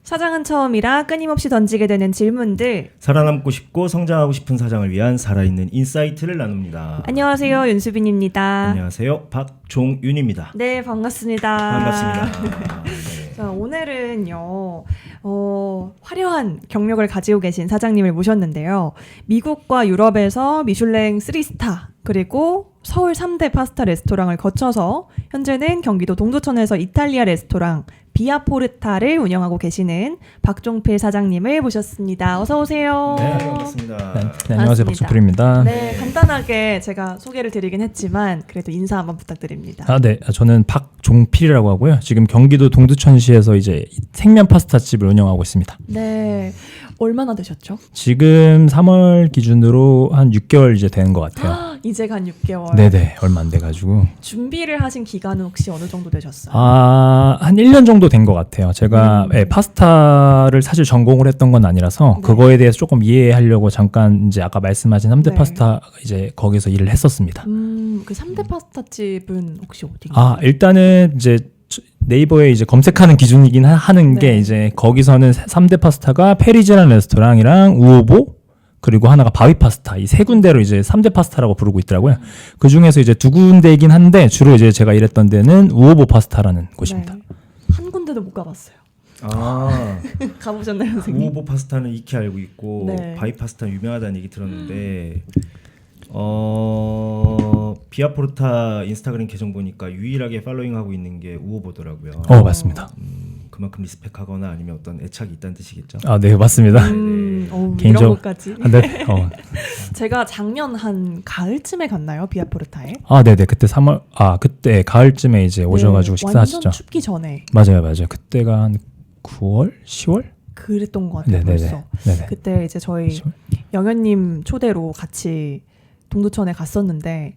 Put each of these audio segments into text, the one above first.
사장은 처음이라 끊임없이 던지게 되는 질문들. 살아남고 싶고 성장하고 싶은 사장을 위한 살아있는 인사이트를 나눕니다. 안녕하세요, 윤수빈입니다. 안녕하세요, 박종윤입니다. 네, 반갑습니다. 반갑습니다. 네. 자, 오늘은요, 화려한 경력을 가지고 계신 사장님을 모셨는데요. 미국과 유럽에서 미슐랭 3스타, 그리고 서울 3대 파스타 레스토랑을 거쳐서 현재는 경기도 동두천에서 이탈리아 레스토랑 비아포르타를 운영하고 계시는 박종필 사장님을 모셨습니다. 어서 오세요. 네, 반갑습니다. 네, 안녕하세요, 박종필입니다. 네, 간단하게 제가 소개를 드리긴 했지만 그래도 인사 한번 부탁드립니다. 네, 저는 박종필이라고 하고요. 지금 경기도 동두천시에서 이제 생면 파스타 집을 운영하고 있습니다. 네, 얼마나 되셨죠? 지금 3월 기준으로 한 6개월 이제 되는 것 같아요. 이제 간 6개월. 네네, 얼마 안 돼가지고. 준비를 하신 기간은 혹시 어느 정도 되셨어요? 한 1년 정도 된 것 같아요. 제가 파스타를 사실 전공을 했던 건 아니라서 네. 그거에 대해서 조금 이해하려고 잠깐 이제 아까 말씀하신 3대 네. 파스타 이제 거기서 일을 했었습니다. 그 3대 파스타 집은 혹시 어디인가요? 일단은 이제 네이버에 이제 검색하는 기준이긴 하는 네. 게 이제 거기서는 3대 파스타가 페리지란 레스토랑이랑 우오보 그리고 하나가 바위 파스타 이 세 군데로 이제 3대 파스타라고 부르고 있더라고요. 그 중에서 이제 두 군데이긴 한데 주로 이제 제가 일했던 데는 우오보 파스타라는 곳입니다. 네. 한 군데도 못 가봤어요. 가보셨나요, 선생님? 우오보 파스타는 익히 알고 있고 네. 바이 파스타 유명하다는 얘기 들었는데 비아포르타 인스타그램 계정 보니까 유일하게 팔로잉하고 있는 게 우오보더라고요. 맞습니다. 그만큼 리스펙하거나 아니면 어떤 애착이 있다는 뜻이겠죠. 네, 맞습니다. 이런 개인적- 것까지. 네. 제가 작년 한 가을쯤에 갔나요, 비아포르타에? 네네. 그때 3월 그때 가을쯤에 이제 오셔가지고 네, 식사하시죠. 완전 춥기 전에 맞아요. 그때가 한 9월, 10월? 그랬던 것 같아요. 네네네. 벌써. 네네. 그때 이제 저희 10월? 영현님 초대로 같이 동두천에 갔었는데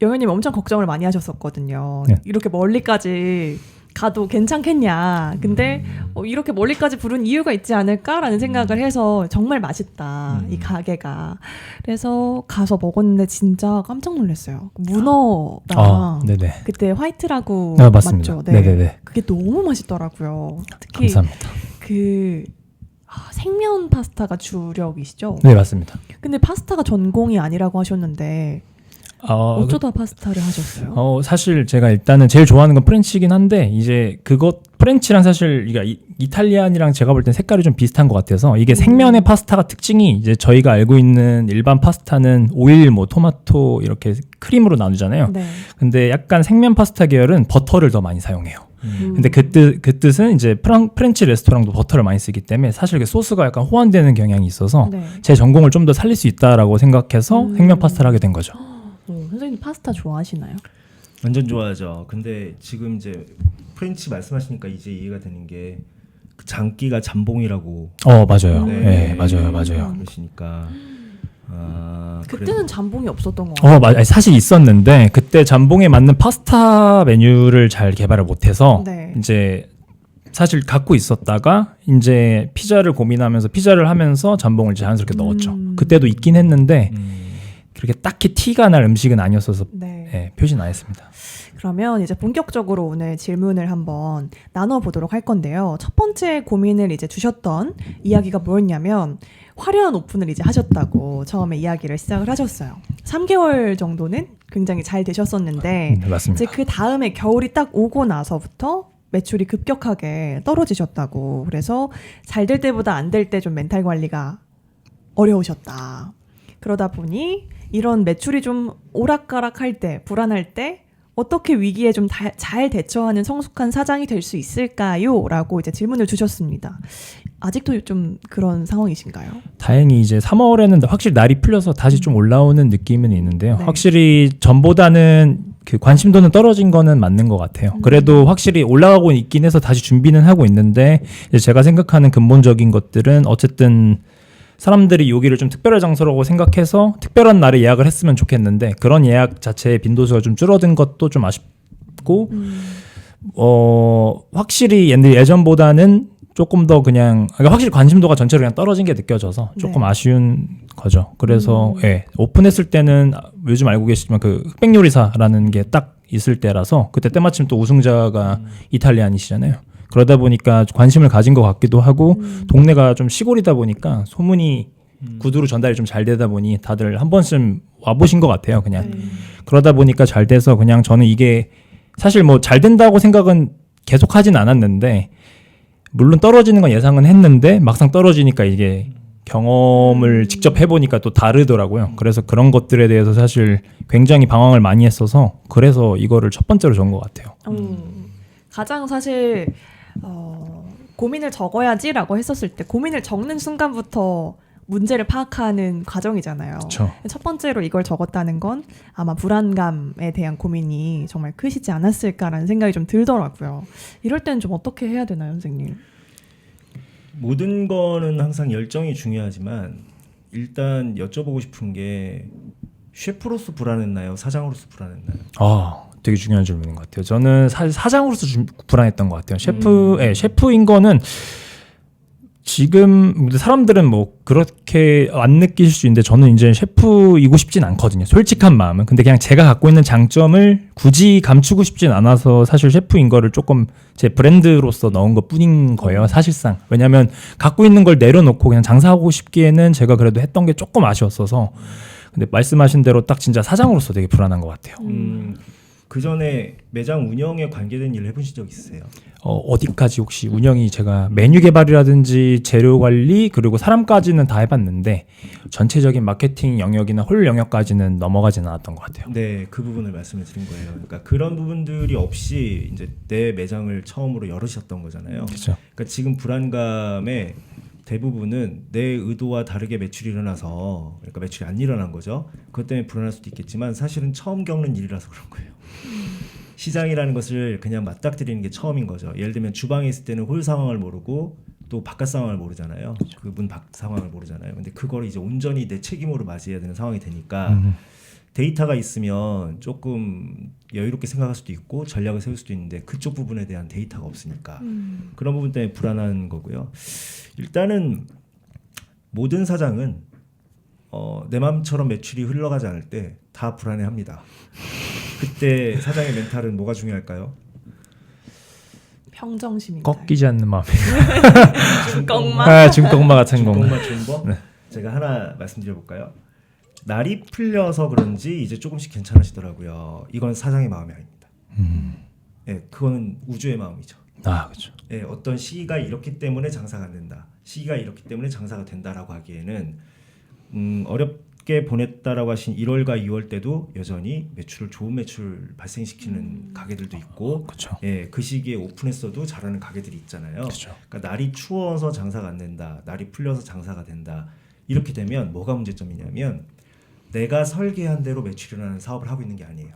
영현님 엄청 걱정을 많이 하셨었거든요. 네. 이렇게 멀리까지 가도 괜찮겠냐. 근데 이렇게 멀리까지 부른 이유가 있지 않을까라는 생각을 해서 정말 맛있다. 이 가게가. 그래서 가서 먹었는데 진짜 깜짝 놀랐어요. 문어랑 네네. 그때 화이트라고 맞습니다. 맞죠? 네. 네네네. 그게 너무 맛있더라고요. 특히 감사합니다. 생면 파스타가 주력이시죠? 네, 맞습니다. 근데 파스타가 전공이 아니라고 하셨는데 어쩌다 파스타를 하셨어요? 사실 제가 일단은 제일 좋아하는 건 프렌치긴 한데 이제 프렌치랑 사실 이탈리안이랑 제가 볼 땐 색깔이 좀 비슷한 것 같아서 이게 생면의 파스타가 특징이 이제 저희가 알고 있는 일반 파스타는 오일, 토마토 이렇게 크림으로 나누잖아요. 네. 근데 약간 생면 파스타 계열은 버터를 더 많이 사용해요. 근데 그 뜻은 이제 프렌치 레스토랑도 버터를 많이 쓰기 때문에 사실 그 소스가 약간 호환되는 경향이 있어서 네. 제 전공을 좀 더 살릴 수 있다라고 생각해서 생면 파스타를 하게 된 거죠. 선생님 파스타 좋아하시나요? 완전 좋아하죠. 근데 지금 이제 프렌치 말씀하시니까 이제 이해가 되는 게 그 장기가 잠봉이라고. 맞아요. 네, 맞아요. 그러시니까. 그때는 잠봉이 없었던 것 같아요. 아니, 사실 있었는데 그때 잠봉에 맞는 파스타 메뉴를 잘 개발을 못해서 네. 이제 사실 갖고 있었다가 이제 피자를 고민하면서 피자를 하면서 잠봉을 자연스럽게 넣었죠. 그때도 있긴 했는데 그렇게 딱히 티가 날 음식은 아니었어서 네. 표시는 안 했습니다. 그러면 이제 본격적으로 오늘 질문을 한번 나눠보도록 할 건데요. 첫 번째 고민을 이제 주셨던 이야기가 뭐였냐면 화려한 오픈을 이제 하셨다고 처음에 이야기를 시작을 하셨어요. 3개월 정도는 굉장히 잘 되셨었는데 네, 맞습니다. 이제 그 다음에 겨울이 딱 오고 나서부터 매출이 급격하게 떨어지셨다고. 그래서 잘 될 때보다 안 될 때 좀 멘탈 관리가 어려우셨다. 그러다 보니 이런 매출이 좀 오락가락할 때, 불안할 때 어떻게 위기에 좀 잘 대처하는 성숙한 사장이 될 수 있을까요? 라고 이제 질문을 주셨습니다. 아직도 좀 그런 상황이신가요? 다행히 이제 3월에는 확실히 날이 풀려서 다시 좀 올라오는 느낌은 있는데요. 네. 확실히 전보다는 그 관심도는 떨어진 거는 맞는 것 같아요. 그래도 확실히 올라가고 있긴 해서 다시 준비는 하고 있는데 이제 제가 생각하는 근본적인 것들은 어쨌든 사람들이 여기를 좀 특별한 장소라고 생각해서 특별한 날에 예약을 했으면 좋겠는데 그런 예약 자체의 빈도수가 좀 줄어든 것도 좀 아쉽고 확실히 예전보다는 조금 더 그러니까 확실히 관심도가 전체로 그냥 떨어진 게 느껴져서 조금 네. 아쉬운 거죠. 그래서 오픈했을 때는 요즘 알고 계시지만 그 흑백 요리사라는 게 딱 있을 때라서 그때 때마침 또 우승자가 이탈리안이시잖아요. 그러다 보니까 관심을 가진 것 같기도 하고 동네가 좀 시골이다 보니까 소문이 구두로 전달이 좀 잘 되다 보니 다들 한 번쯤 와보신 것 같아요. 그냥 그러다 보니까 잘 돼서 그냥 저는 이게 사실 뭐 잘 된다고 생각은 계속 하진 않았는데 물론 떨어지는 건 예상은 했는데 막상 떨어지니까 이게 경험을 직접 해보니까 또 다르더라고요. 그래서 그런 것들에 대해서 사실 굉장히 방황을 많이 했어서 그래서 이거를 첫 번째로 적은 것 같아요. 가장 사실 고민을 적어야지라고 했었을 때 고민을 적는 순간부터 문제를 파악하는 과정이잖아요. 그쵸. 첫 번째로 이걸 적었다는 건 아마 불안감에 대한 고민이 정말 크시지 않았을까라는 생각이 좀 들더라고요. 이럴 때는 좀 어떻게 해야 되나요, 선생님? 모든 거는 항상 열정이 중요하지만 일단 여쭤보고 싶은 게 셰프로서 불안했나요? 사장으로서 불안했나요? 되게 중요한 질문인 것 같아요. 저는 사장으로서 불안했던 것 같아요. 셰프인 거는 지금 사람들은 뭐 그렇게 안 느끼실 수 있는데 저는 이제 셰프이고 싶진 않거든요. 솔직한 마음은. 근데 그냥 제가 갖고 있는 장점을 굳이 감추고 싶진 않아서 사실 셰프인 거를 조금 제 브랜드로서 넣은 것 뿐인 거예요. 사실상. 왜냐하면 갖고 있는 걸 내려놓고 그냥 장사하고 싶기에는 제가 그래도 했던 게 조금 아쉬웠어서. 근데 말씀하신 대로 딱 진짜 사장으로서 되게 불안한 것 같아요. 그 전에 매장 운영에 관계된 일을 해보신 적 있으세요? 어디까지 혹시 운영이 제가 메뉴 개발이라든지 재료 관리 그리고 사람까지는 다 해봤는데 전체적인 마케팅 영역이나 홀 영역까지는 넘어가지는 않았던 것 같아요. 네, 그 부분을 말씀을 드린 거예요. 그러니까 그런 부분들이 없이 이제 내 매장을 처음으로 열으셨던 거잖아요. 그렇죠. 그러니까 지금 불안감의 대부분은 내 의도와 다르게 매출이 일어나서 그러니까 매출이 안 일어난 거죠. 그것 때문에 불안할 수도 있겠지만 사실은 처음 겪는 일이라서 그런 거예요. 시장이라는 것을 그냥 맞닥뜨리는 게 처음인 거죠. 예를 들면 주방에 있을 때는 홀 상황을 모르고 또 바깥 상황을 모르잖아요. 그 문 밖 상황을 모르잖아요. 근데 그걸 이제 온전히 내 책임으로 맞이해야 되는 상황이 되니까 데이터가 있으면 조금 여유롭게 생각할 수도 있고 전략을 세울 수도 있는데 그쪽 부분에 대한 데이터가 없으니까 그런 부분 때문에 불안한 거고요. 일단은 모든 사장은 내 마음처럼 매출이 흘러가지 않을 때 다 불안해합니다. 그때 사장의 멘탈은 뭐가 중요할까요? 평정심인가요? 꺾이지 않는 마음. 중꺾마? 중꺾마 같은 거. 중꺾마 중법? 네. 제가 하나 말씀드려볼까요? 날이 풀려서 그런지 이제 조금씩 괜찮아지더라고요. 이건 사장의 마음이 아닙니다. 네, 그거는 우주의 마음이죠. 그렇죠. 네, 어떤 시기가 이렇기 때문에 장사가 안 된다. 시기가 이렇기 때문에 장사가 된다라고 하기에는 어렵게 보냈다라고 하신 1월과 2월 때도 여전히 좋은 매출 발생시키는 가게들도 있고, 그렇죠. 예, 그 시기에 오픈했어도 잘하는 가게들이 있잖아요. 그렇죠. 그러니까 날이 추워서 장사가 안 된다, 날이 풀려서 장사가 된다. 이렇게 되면 뭐가 문제점이냐면 내가 설계한 대로 매출이 나는 사업을 하고 있는 게 아니에요.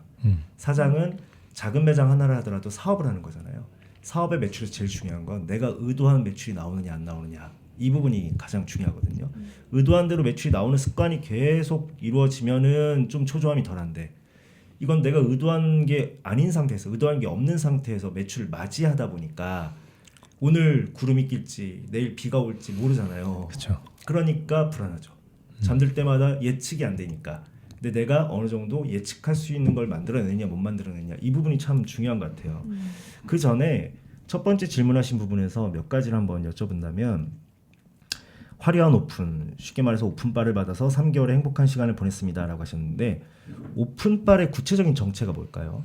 사장은 작은 매장 하나를 하더라도 사업을 하는 거잖아요. 사업의 매출에서 제일 중요한 건 내가 의도한 매출이 나오느냐 안 나오느냐. 이 부분이 가장 중요하거든요. 의도한 대로 매출이 나오는 습관이 계속 이루어지면은 좀 초조함이 덜한데 이건 내가 의도한 게 아닌 상태에서 의도한 게 없는 상태에서 매출을 맞이하다 보니까 오늘 구름이 낄지 내일 비가 올지 모르잖아요. 그렇죠. 그러니까 불안하죠. 잠들 때마다 예측이 안 되니까. 근데 내가 어느 정도 예측할 수 있는 걸 만들어내냐 못 만들어내냐 이 부분이 참 중요한 것 같아요. 그 전에 첫 번째 질문하신 부분에서 몇 가지를 한번 여쭤본다면 화려한 오픈, 쉽게 말해서 오픈바를 받아서 3개월의 행복한 시간을 보냈습니다라고 하셨는데 오픈바의 구체적인 정체가 뭘까요?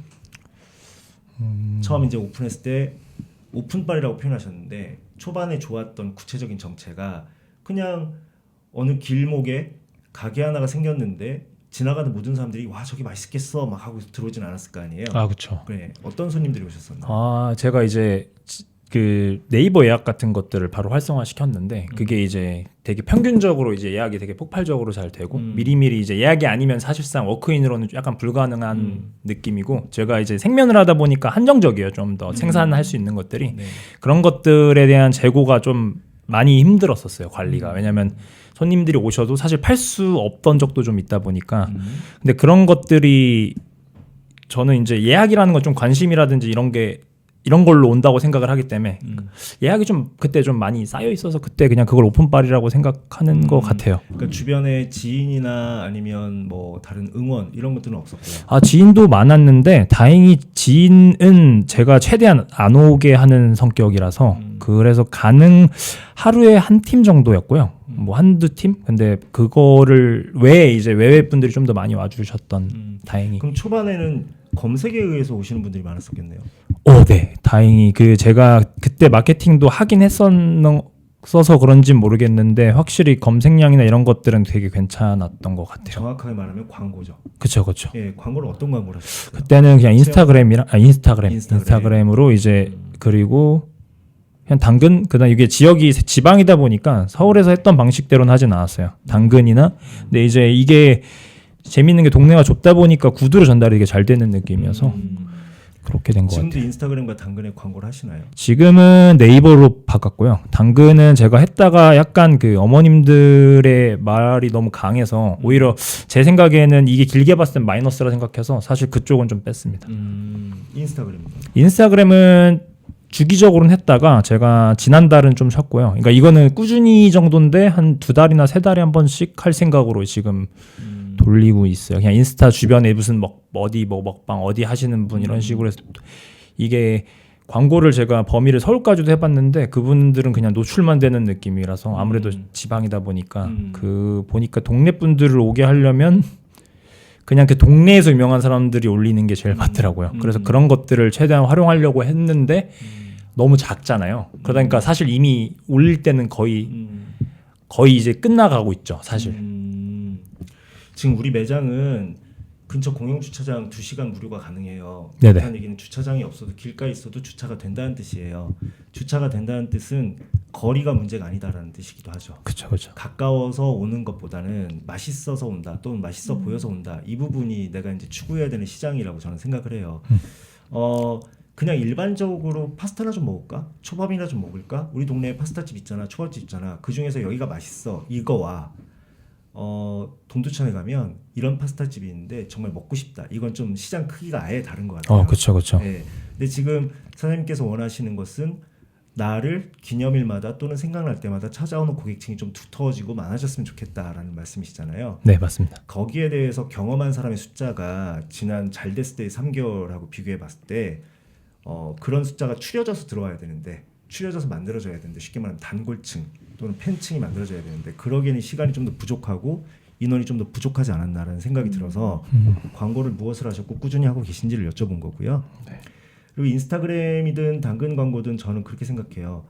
처음 이제 오픈했을 때 오픈바이라고 표현하셨는데 초반에 좋았던 구체적인 정체가 그냥 어느 길목에 가게 하나가 생겼는데 지나가는 모든 사람들이 와 저기 맛있겠어 막 하고 들어오진 않았을 거 아니에요. 그렇죠. 그래 어떤 손님들이 오셨었나요? 제가 이제 그 네이버 예약 같은 것들을 바로 활성화 시켰는데 그게 이제 되게 평균적으로 이제 예약이 되게 폭발적으로 잘 되고 미리미리 이제 예약이 아니면 사실상 워크인으로는 약간 불가능한 느낌이고 제가 이제 생면을 하다 보니까 한정적이에요. 좀 더 생산할 수 있는 것들이 네. 그런 것들에 대한 재고가 좀 많이 힘들었었어요. 관리가. 왜냐하면 손님들이 오셔도 사실 팔 수 없던 적도 좀 있다 보니까 근데 그런 것들이 저는 이제 예약이라는 건 좀 관심이라든지 이런 게 이런 걸로 온다고 생각을 하기 때문에 예약이 좀 그때 좀 많이 쌓여 있어서 그때 그냥 그걸 오픈빨이라고 생각하는 것 같아요. 그러니까 주변에 지인이나 아니면 뭐 다른 응원 이런 것들은 없었고요. 아, 지인도 많았는데 다행히 지인은 제가 최대한 안 오게 하는 성격이라서 그래서 하루에 한 팀 정도였고요. 뭐 한두 팀? 근데 그거를 외에 이제 외외 분들이 좀 더 많이 와주셨던 다행히. 그럼 초반에는 검색에 의해서 오시는 분들이 많았었겠네요. 네. 다행히 제가 그때 마케팅도 하긴 했었어서 그런진 모르겠는데 확실히 검색량이나 이런 것들은 되게 괜찮았던 것 같아요. 정확하게 말하면 광고죠. 그쵸. 예, 광고를 어떤 광고를 하셨어요? 그때는 그냥 인스타그램으로 이제 그리고 그냥 당근 그다음 이게 지역이 지방이다 보니까 서울에서 했던 방식대로는 하진 않았어요. 당근이나 근데 이제 이게 재밌는 게 동네가 좁다 보니까 구두로 전달이 되게 잘 되는 느낌이어서 그렇게 된 것 같아요. 지금도 인스타그램과 당근에 광고를 하시나요? 지금은 네이버로 바꿨고요. 당근은 제가 했다가 약간 그 어머님들의 말이 너무 강해서 오히려 제 생각에는 이게 길게 봤을 땐 마이너스라 생각해서 사실 그쪽은 좀 뺐습니다. 인스타그램은 주기적으로는 했다가 제가 지난달은 좀 쉬었고요. 그러니까 이거는 꾸준히 정도인데 한 2달이나 3달에 한 번씩 할 생각으로 지금 돌리고 있어요. 그냥 인스타 주변에 무슨 어디 먹방 어디 하시는 분 이런 식으로 해서 이게 광고를 제가 범위를 서울까지도 해봤는데 그분들은 그냥 노출만 되는 느낌이라서 아무래도 지방이다 보니까 보니까 동네 분들을 오게 하려면 그냥 그 동네에서 유명한 사람들이 올리는 게 제일 맞더라고요. 그래서 그런 것들을 최대한 활용하려고 했는데 너무 작잖아요. 그러니까 사실 이미 올릴 때는 거의 이제 끝나가고 있죠. 사실. 지금 우리 매장은 근처 공영 주차장 2시간 무료가 가능해요. 네네. 그렇다는 얘기는 주차장이 없어도 길가에 있어도 주차가 된다는 뜻이에요. 주차가 된다는 뜻은 거리가 문제가 아니다라는 뜻이기도 하죠. 그렇죠. 가까워서 오는 것보다는 맛있어서 온다 또는 맛있어 보여서 온다 이 부분이 내가 이제 추구해야 되는 시장이라고 저는 생각을 해요. 그냥 일반적으로 파스타나 좀 먹을까? 초밥이나 좀 먹을까? 우리 동네에 파스타집 있잖아, 초밥집 있잖아. 그 중에서 여기가 맛있어 이거와 동두천에 가면 이런 파스타집이 있는데 정말 먹고 싶다. 이건 좀 시장 크기가 아예 다른 것 같아요. 그렇죠. 네. 근데 지금 사장님께서 원하시는 것은 나를 기념일마다 또는 생각날 때마다 찾아오는 고객층이 좀 두터워지고 많아졌으면 좋겠다라는 말씀이시잖아요. 네, 맞습니다. 거기에 대해서 경험한 사람의 숫자가 지난 잘 됐을 때의 3개월하고 비교해 봤을 때 그런 숫자가 추려져서 들어와야 되는데 추려져서 만들어져야 되는데 쉽게 말하면 단골층 또는 팬층이 만들어져야 되는데 그러기에는 시간이 좀 더 부족하고 인원이 좀 더 부족하지 않았나라는 생각이 들어서 광고를 무엇을 하셨고 꾸준히 하고 계신지를 여쭤본 거고요. 네. 그리고 인스타그램이든 당근 광고든 저는 그렇게 생각해요.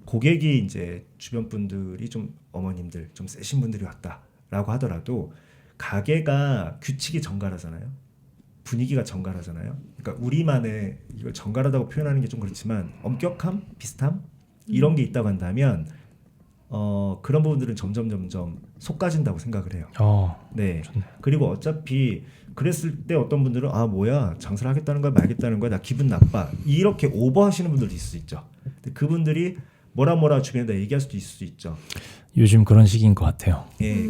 고객이 이제 주변 분들이 좀 어머님들 좀 세신 분들이 왔다라고 하더라도 가게가 규칙이 정갈하잖아요. 분위기가 정갈하잖아요. 그러니까 우리만의 이걸 정갈하다고 표현하는 게 좀 그렇지만 엄격함, 비슷함 이런 게 있다고 한다면 그런 부분들은 점점 속가진다고 생각을 해요. 네. 좋네요. 그리고 어차피 그랬을 때 어떤 분들은 뭐야 장사를 하겠다는 거야 말겠다는 거야 나 기분 나빠 이렇게 오버하시는 분들도 있을 수 있죠. 근데 그분들이 뭐라 주변에다 얘기할 수도 있을 수 있죠. 요즘 그런 시기인 것 같아요. 예.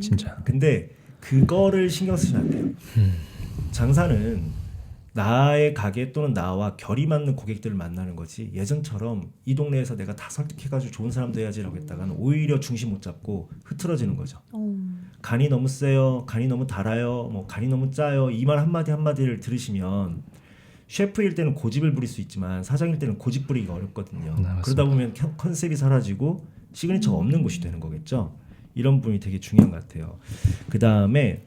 진짜. 근데 그거를 신경 쓰시면 안 돼요. 장사는 나의 가게 또는 나와 결이 맞는 고객들을 만나는 거지 예전처럼 이 동네에서 내가 다 설득해가지고 좋은 사람도 해야지라고 했다가는 오히려 중심 못 잡고 흐트러지는 거죠. 간이 너무 세요, 간이 너무 달아요, 뭐 간이 너무 짜요 이 말 한마디를 들으시면 셰프일 때는 고집을 부릴 수 있지만 사장일 때는 고집 부리기가 어렵거든요. 그러다 보면 컨셉이 사라지고 시그니처가 없는 곳이 되는 거겠죠. 이런 부분이 되게 중요한 것 같아요. 그 다음에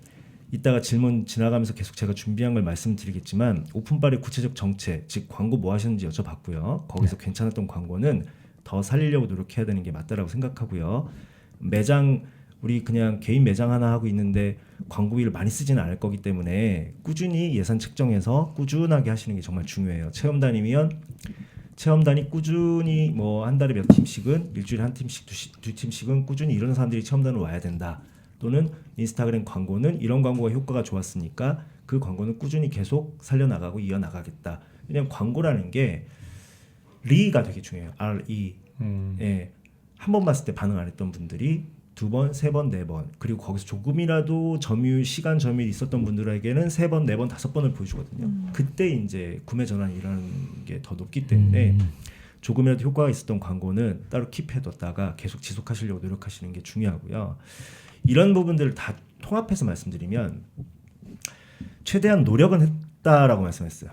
이따가 질문 지나가면서 계속 제가 준비한 걸 말씀드리겠지만 오픈빨의 구체적 정책, 즉 광고 뭐 하셨는지 여쭤봤고요. 거기서 괜찮았던 광고는 더 살리려고 노력해야 되는 게 맞다라고 생각하고요. 매장 우리 그냥 개인 매장 하나 하고 있는데 광고비를 많이 쓰지는 않을 거기 때문에 꾸준히 예산 책정해서 꾸준하게 하시는 게 정말 중요해요. 체험단이면 체험단이 꾸준히 뭐 한 달에 몇 팀씩은 일주일에 한 팀씩 두 팀씩은 꾸준히 이런 사람들이 체험단을 와야 된다. 또는 인스타그램 광고는 이런 광고가 효과가 좋았으니까 그 광고는 꾸준히 계속 살려나가고 이어나가겠다. 왜냐하면 광고라는 게 리가 되게 중요해요. RE. 예. 한 번 봤을 때 반응 안 했던 분들이 2번, 3번, 4번 그리고 거기서 조금이라도 시간 점유율이 있었던 분들에게는 3번, 4번, 5번을 보여주거든요. 그때 이제 구매 전환이 일어나는 게 더 높기 때문에 조금이라도 효과가 있었던 광고는 따로 킵해뒀다가 계속 지속하시려고 노력하시는 게 중요하고요. 이런 부분들을 다 통합해서 말씀드리면 최대한 노력은 했다라고 말씀했어요.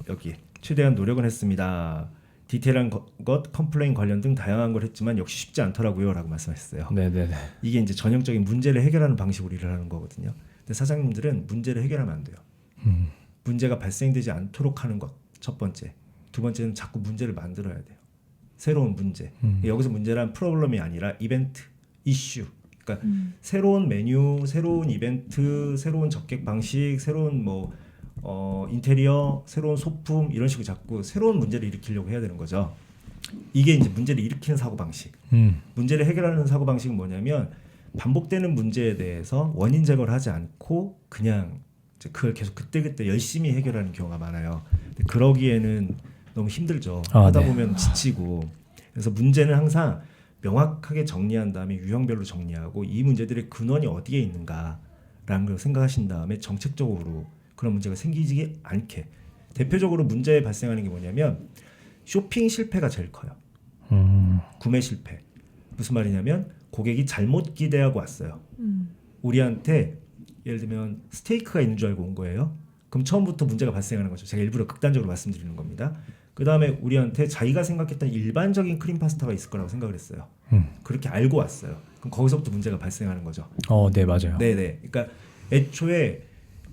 여기 최대한 노력은 했습니다. 디테일한 것, 컴플레인 관련 등 다양한 걸 했지만 역시 쉽지 않더라고요 라고 말씀하셨어요. 네네네. 이게 이제 전형적인 문제를 해결하는 방식으로 일을 하는 거거든요. 근데 사장님들은 문제를 해결하면 안 돼요. 문제가 발생되지 않도록 하는 것 첫 번째. 두 번째는 자꾸 문제를 만들어야 돼요. 새로운 문제. 여기서 문제란 프로블럼이 아니라 이벤트, 이슈. 그러니까 새로운 메뉴, 새로운 이벤트, 새로운 접객 방식, 새로운 인테리어, 새로운 소품 이런 식으로 자꾸 새로운 문제를 일으키려고 해야 되는 거죠. 이게 이제 문제를 일으키는 사고 방식. 문제를 해결하는 사고 방식은 뭐냐면 반복되는 문제에 대해서 원인 제거를 하지 않고 그냥 이제 그걸 계속 그때그때 열심히 해결하는 경우가 많아요. 근데 그러기에는 너무 힘들죠. 하다 보면 지치고. 그래서 문제는 항상 명확하게 정리한 다음에 유형별로 정리하고 이 문제들의 근원이 어디에 있는가라는 걸 생각하신 다음에 정책적으로 그런 문제가 생기지 않게. 대표적으로 문제 발생하는 게 뭐냐면 쇼핑 실패가 제일 커요. 구매 실패. 무슨 말이냐면 고객이 잘못 기대하고 왔어요. 우리한테 예를 들면 스테이크가 있는 줄 알고 온 거예요. 그럼 처음부터 문제가 발생하는 거죠. 제가 일부러 극단적으로 말씀드리는 겁니다. 그 다음에 우리한테 자기가 생각했던 일반적인 크림 파스타가 있을 거라고 생각을 했어요. 그렇게 알고 왔어요. 그럼 거기서부터 문제가 발생하는 거죠. 네 맞아요. 네네. 그러니까 애초에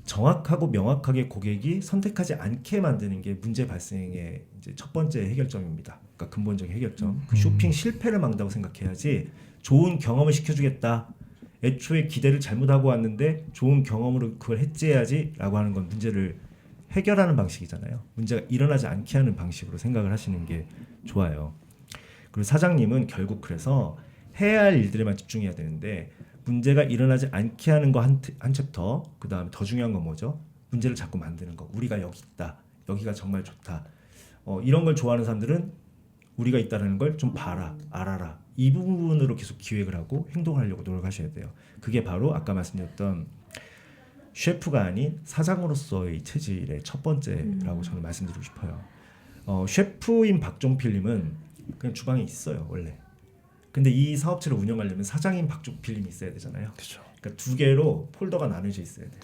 정확하고 명확하게 고객이 선택하지 않게 만드는 게 문제 발생의 이제 첫 번째 해결점입니다. 그러니까 근본적인 해결점. 그 쇼핑 실패를 막는다고 생각해야지 좋은 경험을 시켜주겠다. 애초에 기대를 잘못하고 왔는데 좋은 경험으로 그걸 해제해야지라고 하는 건 문제를 해결하는 방식이잖아요. 문제가 일어나지 않게 하는 방식으로 생각을 하시는 게 좋아요. 그리고 사장님은 결국 그래서 해야 할 일들에만 집중해야 되는데 문제가 일어나지 않게 하는 거 한 챕터, 그 다음에 더 중요한 건 뭐죠? 문제를 자꾸 만드는 거. 우리가 여기 있다. 여기가 정말 좋다. 이런 걸 좋아하는 사람들은 우리가 있다는 걸 좀 봐라, 알아라. 이 부분으로 계속 기획을 하고 행동을 하려고 노력하셔야 돼요. 그게 바로 아까 말씀드렸던 셰프가 아닌 사장으로서의 체질의 첫 번째라고 저는 말씀드리고 싶어요. 셰프인 박종필님은 그냥 주방에 있어요, 원래. 근데 이 사업체를 운영하려면 사장인 박종필님이 있어야 되잖아요. 그렇죠. 그러니까 두 개로 폴더가 나눠져 있어야 돼요.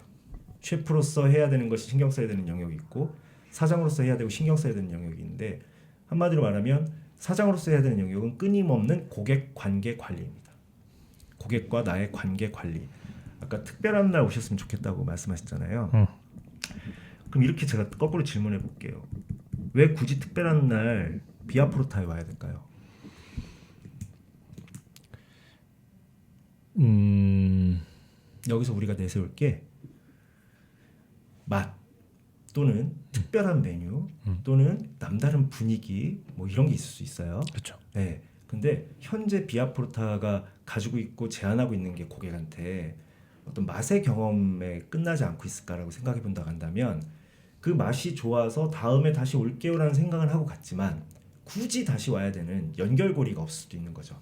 셰프로서 해야 되는 것이 신경 써야 되는 영역이 있고 사장으로서 해야 되고 신경 써야 되는 영역이 있는데 한마디로 말하면 사장으로서 해야 되는 영역은 끊임없는 고객 관계 관리입니다. 고객과 나의 관계 관리. 아까 특별한 날 오셨으면 좋겠다고 말씀하셨잖아요. 그럼 이렇게 제가 거꾸로 질문해 볼게요. 왜 굳이 특별한 날 비아포르타에 와야 될까요? 여기서 우리가 내세울 게 맛 또는 특별한 메뉴 또는 남다른 분위기 뭐 이런 게 있을 수 있어요. 그렇죠. 네. 근데 현재 비아포르타가 가지고 있고 제안하고 있는 게 고객한테 어떤 맛의 경험에 끝나지 않고 있을까라고 생각해 본다고 한다면 그 맛이 좋아서 다음에 다시 올게요라는 생각을 하고 갔지만 굳이 다시 와야 되는 연결고리가 없을 수도 있는 거죠.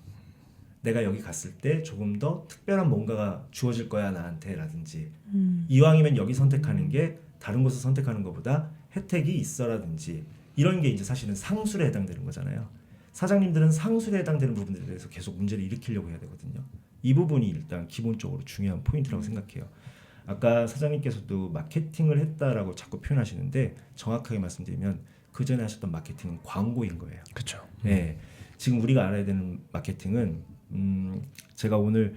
내가 여기 갔을 때 조금 더 특별한 뭔가가 주어질 거야 나한테 라든지 이왕이면 여기 선택하는 게 다른 곳을 선택하는 것보다 혜택이 있어라든지 이런 게 이제 사실은 상술에 해당되는 거잖아요. 사장님들은 상술에 해당되는 부분들에 대해서 계속 문제를 일으키려고 해야 되거든요. 이 부분이 일단 기본적으로 중요한 포인트라고 생각해요. 아까 사장님께서도 마케팅을 했다라고 자꾸 표현하시는데 정확하게 말씀드리면 그 전에 하셨던 마케팅은 광고인 거예요. 그렇죠. 네, 지금 우리가 알아야 되는 마케팅은 제가 오늘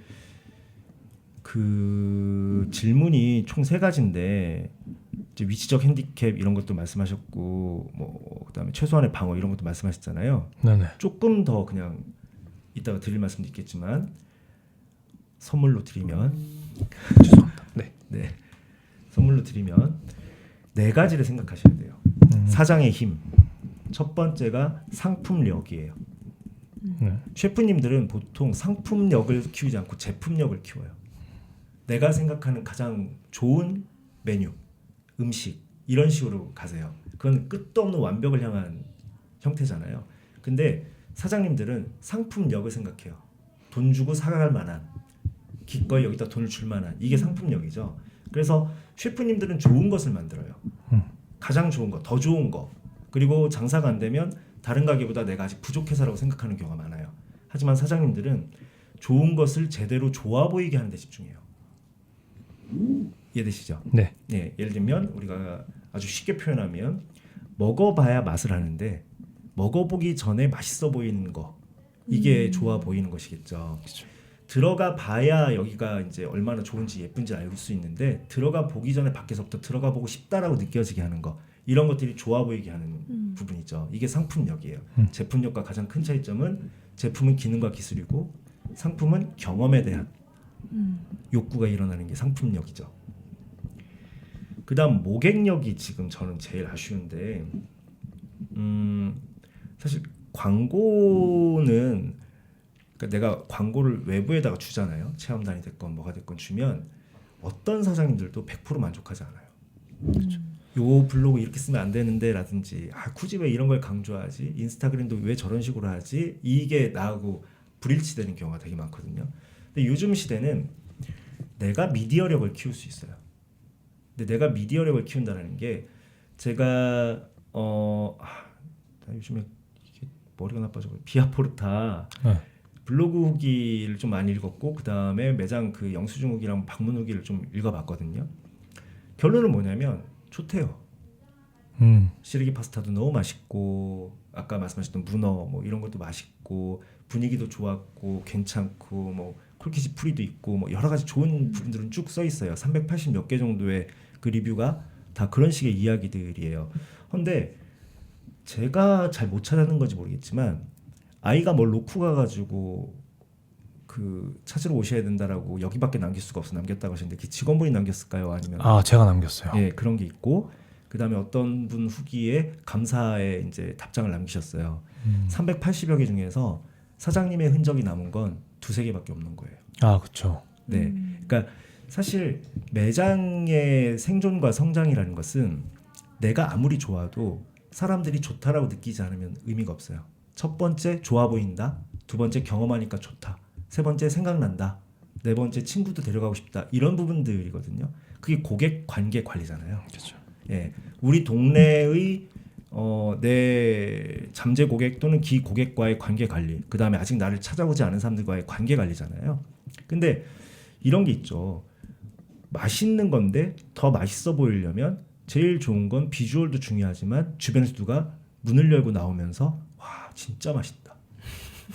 그 질문이 총 3가지인데 이제 위치적 핸디캡 이런 것도 말씀하셨고 뭐 그다음에 최소한의 방어 이런 것도 말씀하셨잖아요. 네네. 조금 더 그냥 이따가 드릴 말씀도 있겠지만 선물로 드리면 죄송합니다. 네. 선물로 드리면 4가지를 생각하셔야 돼요. 사장의 힘. 첫 번째가 상품력이에요. 네. 셰프님들은 보통 상품력을 키우지 않고 제품력을 키워요. 내가 생각하는 가장 좋은 메뉴, 음식 이런 식으로 가세요. 그건 끝도 없는 완벽을 향한 형태잖아요. 근데 사장님들은 상품력을 생각해요. 돈 주고 사갈 만한 기꺼이 여기다 돈을 줄 만한 이게 상품력이죠. 그래서 셰프님들은 좋은 것을 만들어요. 가장 좋은 거, 더 좋은 거. 그리고 장사가 안 되면 다른 가게보다 내가 아직 부족해서라고 생각하는 경우가 많아요. 하지만 사장님들은 좋은 것을 제대로 좋아 보이게 하는 데 집중해요. 이해되시죠? 네. 네, 예를 들면 우리가 아주 쉽게 표현하면 먹어봐야 맛을 아는데 먹어보기 전에 맛있어 보이는 거 이게 좋아 보이는 것이겠죠. 그렇죠. 들어가 봐야 여기가 이제 얼마나 좋은지 예쁜지 알 수 있는데 들어가 보기 전에 밖에서부터 들어가 보고 싶다라고 느껴지게 하는 거 이런 것들이 좋아 보이게 하는 부분이죠. 이게 상품력이에요. 제품력과 가장 큰 차이점은 제품은 기능과 기술이고 상품은 경험에 대한 욕구가 일어나는 게 상품력이죠. 그다음 모객력이 지금 저는 제일 아쉬운데 사실 광고는 그러니까 내가 광고를 외부에다가 주잖아요. 체험단이 됐건 뭐가 됐건 주면 어떤 사장님들도 100% 만족하지 않아요. 요 블로그 이렇게 쓰면 안 되는데 라든지 굳이 왜 이런 걸 강조하지? 인스타그램도 왜 저런 식으로 하지? 이게 나하고 불일치되는 경우가 되게 많거든요. 근데 요즘 시대는 내가 미디어력을 키울 수 있어요. 근데 내가 미디어력을 키운다는 게 제가 요즘에 이게 머리가 나빠져서 비아포르타 네. 블로그 후기를 좀 많이 읽었고 그 다음에 매장 그 영수증 후기랑 방문 후기를 좀 읽어봤거든요. 결론은 뭐냐면 좋대요. 시래기 파스타도 너무 맛있고 아까 말씀하셨던 문어 뭐 이런 것도 맛있고 분위기도 좋았고 괜찮고 뭐 콜키지 프리도 있고 뭐 여러 가지 좋은 부분들은 쭉 써 있어요. 380 몇 개 정도의 그 리뷰가 다 그런 식의 이야기들이에요. 근데 제가 잘 못 찾아낸 건지 모르겠지만 아이가 뭘 놓고 가가지고 그 찾으러 오셔야 된다라고 여기밖에 남길 수가 없어 남겼다고 하셨는데 그 직원분이 남겼을까요? 아니면 제가 남겼어요. 예 그런 게 있고 그 다음에 어떤 분 후기에 감사의 이제 답장을 남기셨어요. 380여 개 중에서 사장님의 흔적이 남은 건 2-3개밖에 없는 거예요. 그렇죠. 네, 그러니까 사실 매장의 생존과 성장이라는 것은 내가 아무리 좋아도 사람들이 좋다라고 느끼지 않으면 의미가 없어요. 첫 번째 좋아 보인다, 두 번째 경험하니까 좋다, 세 번째 생각난다, 네 번째 친구도 데려가고 싶다 이런 부분들이거든요. 그게 고객 관계 관리잖아요. 그렇죠. 예, 우리 동네의 내 잠재 고객 또는 기 고객과의 관계 관리, 그 다음에 아직 나를 찾아오지 않은 사람들과의 관계 관리잖아요. 근데 이런 게 있죠. 맛있는 건데 더 맛있어 보이려면 제일 좋은 건 비주얼도 중요하지만 주변에서 누가 문을 열고 나오면서 와 진짜 맛있다.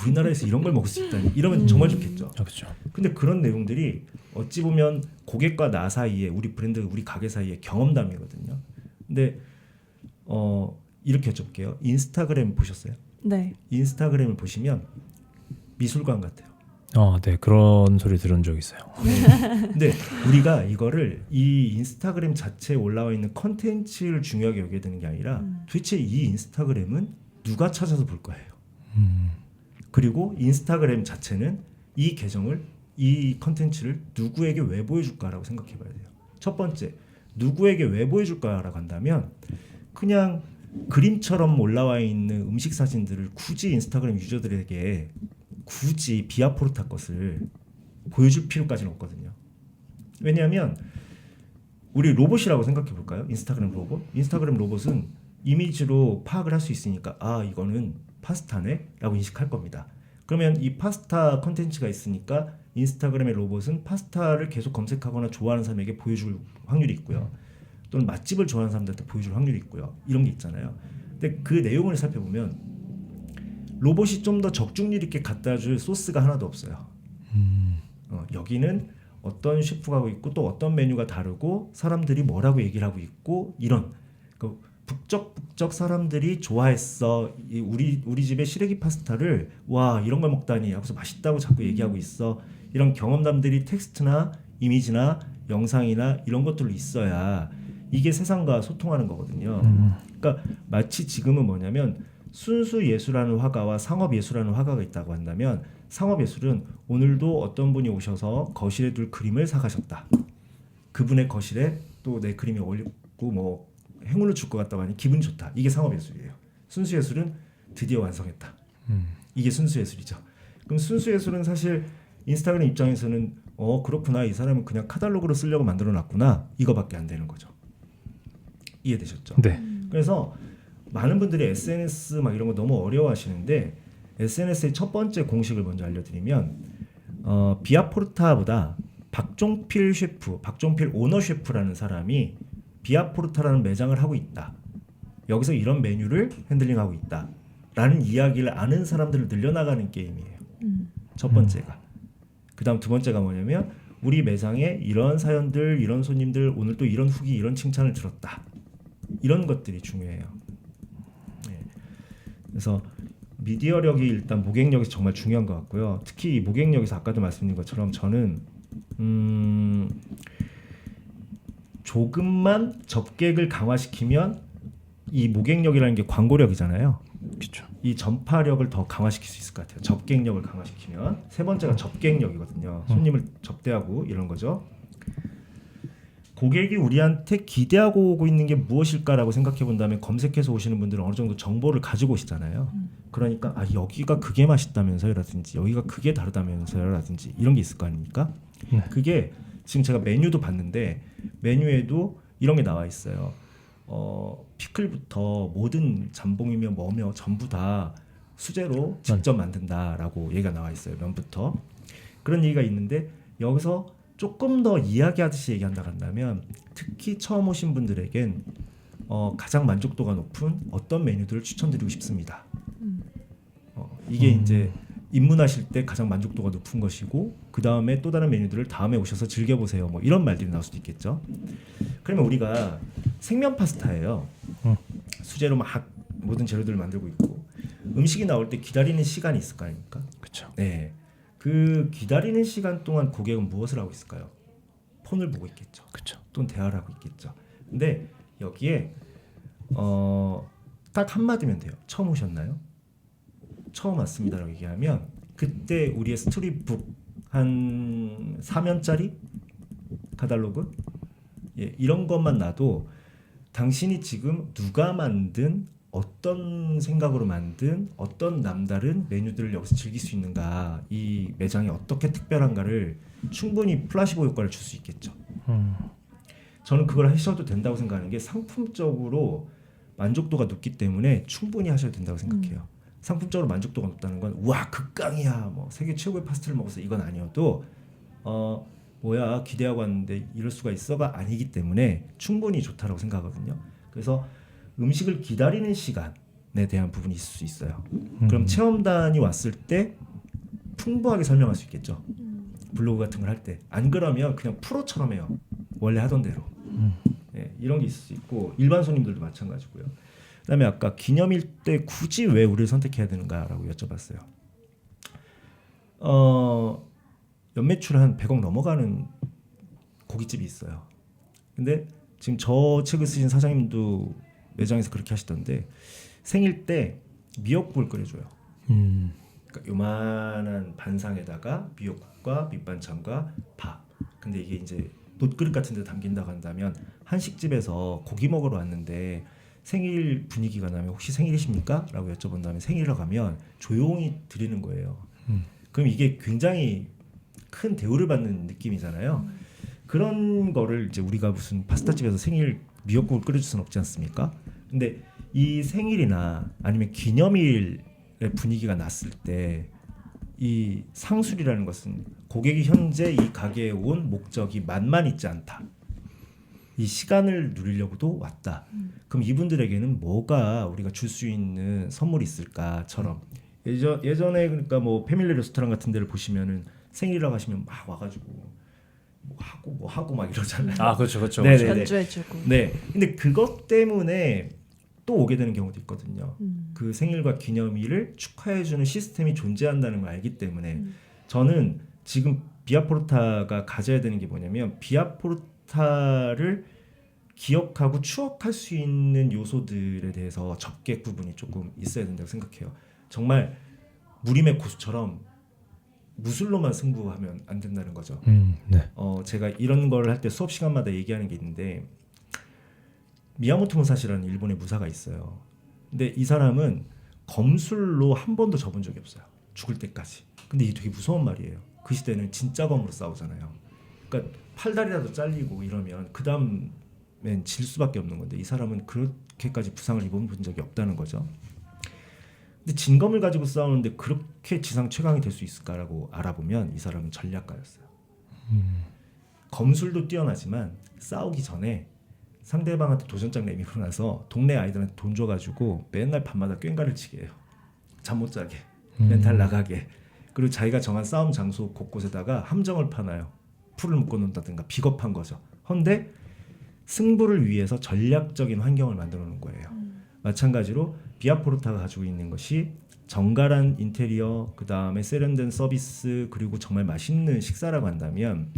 우리나라에서 이런 걸 먹을 수 있다니 이러면 정말 좋겠죠. 그렇죠. 근데 그런 내용들이 어찌 보면 고객과 나 사이에 우리 브랜드 우리 가게 사이에 경험담이거든요. 근데 이렇게 여쭤볼게요. 인스타그램 보셨어요? 네. 인스타그램을 보시면 미술관 같아요. 네 그런 소리 들은 적 있어요. 근데 우리가 이거를 이 인스타그램 자체에 올라와 있는 컨텐츠를 중요하게 여겨야 되는 게 아니라 도대체 이 인스타그램은 누가 찾아서 볼 거예요. 그리고 인스타그램 자체는 이 계정을 이 컨텐츠를 누구에게 왜 보여줄까라고 생각해 봐야 돼요. 첫 번째 누구에게 왜 보여줄까라고 한다면 그냥 그림처럼 올라와 있는 음식 사진들을 굳이 인스타그램 유저들에게 굳이 비아포르타 것을 보여줄 필요까지는 없거든요. 왜냐하면 우리 로봇이라고 생각해 볼까요? 인스타그램 로봇? 인스타그램 로봇은 이미지로 파악을 할 수 있으니까 이거는 파스타네? 라고 인식할 겁니다. 그러면 이 파스타 컨텐츠가 있으니까 인스타그램의 로봇은 파스타를 계속 검색하거나 좋아하는 사람에게 보여줄 확률이 있고요. 또는 맛집을 좋아하는 사람들한테 보여줄 확률이 있고요. 이런 게 있잖아요. 근데 그 내용을 살펴보면 로봇이 좀 더 적중률 있게 갖다 줄 소스가 하나도 없어요. 여기는 어떤 셰프가 하고 있고 또 어떤 메뉴가 다르고 사람들이 뭐라고 얘기를 하고 있고 이런 북적북적 사람들이 좋아했어. 우리 집에 시래기 파스타를 와 이런 걸 먹다니 하고서 맛있다고 자꾸 얘기하고 있어. 이런 경험담들이 텍스트나 이미지나 영상이나 이런 것들로 있어야 이게 세상과 소통하는 거거든요. 그러니까 마치 지금은 뭐냐면 순수 예술하는 화가와 상업 예술하는 화가가 있다고 한다면 상업 예술은 오늘도 어떤 분이 오셔서 거실에 둘 그림을 사가셨다. 그분의 거실에 또 내 그림이 어울리고 뭐 행운을 줄 것 같다고 하니 기분 좋다. 이게 상업 예술이에요. 순수 예술은 드디어 완성했다. 이게 순수 예술이죠. 그럼 순수 예술은 사실 인스타그램 입장에서는 그렇구나. 이 사람은 그냥 카탈로그로 쓰려고 만들어놨구나. 이거밖에 안 되는 거죠. 이해되셨죠? 네. 그래서 많은 분들이 SNS 막 이런 거 너무 어려워하시는데 SNS의 첫 번째 공식을 먼저 알려드리면 비아포르타보다 박종필 셰프, 박종필 오너 셰프라는 사람이 비아포르타라는 매장을 하고 있다. 여기서 이런 메뉴를 핸들링하고 있다. 라는 이야기를 아는 사람들을 늘려나가는 게임이에요. 첫 번째가. 그 다음 두 번째가 뭐냐면 우리 매장에 이런 사연들, 이런 손님들, 오늘 또 이런 후기, 이런 칭찬을 들었다. 이런 것들이 중요해요. 네. 그래서 미디어력이 일단 모객력이 정말 중요한 것 같고요. 특히 이 모객력에서 아까도 말씀드린 것처럼 저는 조금만 접객을 강화시키면 이 모객력이라는 게 광고력이잖아요. 그렇죠. 이 전파력을 더 강화시킬 수 있을 것 같아요. 접객력을 강화시키면. 세 번째가 접객력이거든요. 손님을 접대하고 이런 거죠. 고객이 우리한테 기대하고 오고 있는 게 무엇일까라고 생각해 본다면 검색해서 오시는 분들은 어느 정도 정보를 가지고 오시잖아요. 그러니까 여기가 그게 맛있다면서요라든지 여기가 그게 다르다면서요라든지 이런 게 있을 거 아닙니까? 네. 그게 지금 제가 메뉴도 봤는데 메뉴에도 이런 게 나와 있어요. 피클부터 모든 잠봉이며 뭐며 전부 다 수제로 직접 만든다라고 얘기가 나와 있어요. 면부터. 그런 얘기가 있는데 여기서 조금 더 이야기하듯이 얘기한다 한다면 특히 처음 오신 분들에겐 가장 만족도가 높은 어떤 메뉴들을 추천드리고 싶습니다. 이게 이제 입문하실 때 가장 만족도가 높은 것이고 그 다음에 또 다른 메뉴들을 다음에 오셔서 즐겨보세요. 뭐 이런 말들이 나올 수도 있겠죠. 그러면 우리가 생면 파스타예요. 수제로 막 모든 재료들을 만들고 있고 음식이 나올 때 기다리는 시간이 있을 거 아닙니까? 그렇죠. 네. 그 기다리는 시간 동안 고객은 무엇을 하고 있을까요? 폰을 보고 있겠죠. 그렇죠. 또는 대화를 하고 있겠죠. 근데 여기에 딱 한마디면 돼요. 처음 오셨나요? 처음 왔습니다라고 얘기하면 그때 우리의 스토리북 한 4면짜리 카탈로그 이런 것만 놔도 당신이 지금 누가 만든 어떤 생각으로 만든 어떤 남다른 메뉴들을 여기서 즐길 수 있는가 이 매장이 어떻게 특별한가를 충분히 플라시보 효과를 줄 수 있겠죠. 저는 그걸 하셔도 된다고 생각하는 게 상품적으로 만족도가 높기 때문에 충분히 하셔도 된다고 생각해요. 상품적으로 만족도가 높다는 건 우와 극강이야 뭐 세계 최고의 파스타를 먹어서 이건 아니어도 뭐야 기대하고 왔는데 이럴 수가 있어가 아니기 때문에 충분히 좋다라고 생각하거든요. 그래서 음식을 기다리는 시간에 대한 부분이 있을 수 있어요. 그럼 체험단이 왔을 때 풍부하게 설명할 수 있겠죠. 블로그 같은 걸 할 때. 안 그러면 그냥 프로처럼 해요. 원래 하던 대로. 이런 게 있을 수 있고 일반 손님들도 마찬가지고요. 그다음에 아까 기념일 때 굳이 왜 우리를 선택해야 되는가라고 여쭤봤어요. 연매출 한 100억 넘어가는 고깃집이 있어요. 근데 지금 저 책을 쓰신 사장님도 매장에서 그렇게 하시던데 생일 때 미역국을 끓여줘요. 그러니까 요만한 반상에다가 미역국과 밑반찬과 밥. 근데 이게 이제 놋그릇 같은 데 담긴다고 한다면 한식집에서 고기 먹으러 왔는데 생일 분위기가 나면 혹시 생일이십니까? 라고 여쭤본 다음에 생일이라고 하면 조용히 드리는 거예요. 그럼 이게 굉장히 큰 대우를 받는 느낌이잖아요. 그런 거를 이제 우리가 무슨 파스타집에서 생일 미역국을 끓여줄 수는 없지 않습니까? 근데 이 생일이나 아니면 기념일의 분위기가 났을 때 이 상술이라는 것은 고객이 현재 이 가게에 온 목적이 맛만 있지 않다. 이 시간을 누리려고도 왔다. 그럼 이분들에게는 뭐가 우리가 줄 수 있는 선물이 있을까처럼 예전에 그러니까 뭐 패밀리 레스토랑 같은 데를 보시면은 생일이라고 하시면 막 와가지고 뭐 하고 막 이러잖아요. 아 그렇죠. 네네네. 연주해주고. 네. 근데 그것 때문에 또 오게 되는 경우도 있거든요. 그 생일과 기념일을 축하해주는 시스템이 존재한다는 걸 알기 때문에 저는 지금 비아포르타가 가져야 되는 게 뭐냐면 비아포르타를 기억하고 추억할 수 있는 요소들에 대해서 접객 부분이 조금 있어야 된다고 생각해요. 정말 무림의 고수처럼 무술로만 승부하면 안 된다는 거죠. 네. 제가 이런 걸 할 때 수업 시간마다 얘기하는 게 있는데 미야모토 무사시라는 일본의 무사가 있어요. 근데 이 사람은 검술로 한 번도 져본 적이 없어요. 죽을 때까지. 근데 이게 되게 무서운 말이에요. 그 시대는 진짜 검으로 싸우잖아요. 그러니까 팔다리라도 잘리고 이러면 그 다음엔 질 수밖에 없는 건데 이 사람은 그렇게까지 부상을 입어본 적이 없다는 거죠. 근데 진검을 가지고 싸우는데 그렇게 지상 최강이 될 수 있을까라고 알아보면 이 사람은 전략가였어요. 검술도 뛰어나지만 싸우기 전에 상대방한테 도전장 내밀고 나서 동네 아이들한테 돈 줘가지고 맨날 밤마다 꽹가를 치게 해요. 잠 못 자게, 멘탈 나가게. 그리고 자기가 정한 싸움 장소 곳곳에다가 함정을 파놔요. 풀을 묶어놓는다든가 비겁한 거죠. 헌데 승부를 위해서 전략적인 환경을 만들어 놓은 거예요. 마찬가지로 비아포르타가 가지고 있는 것이 정갈한 인테리어, 그 다음에 세련된 서비스, 그리고 정말 맛있는 식사라고 한다면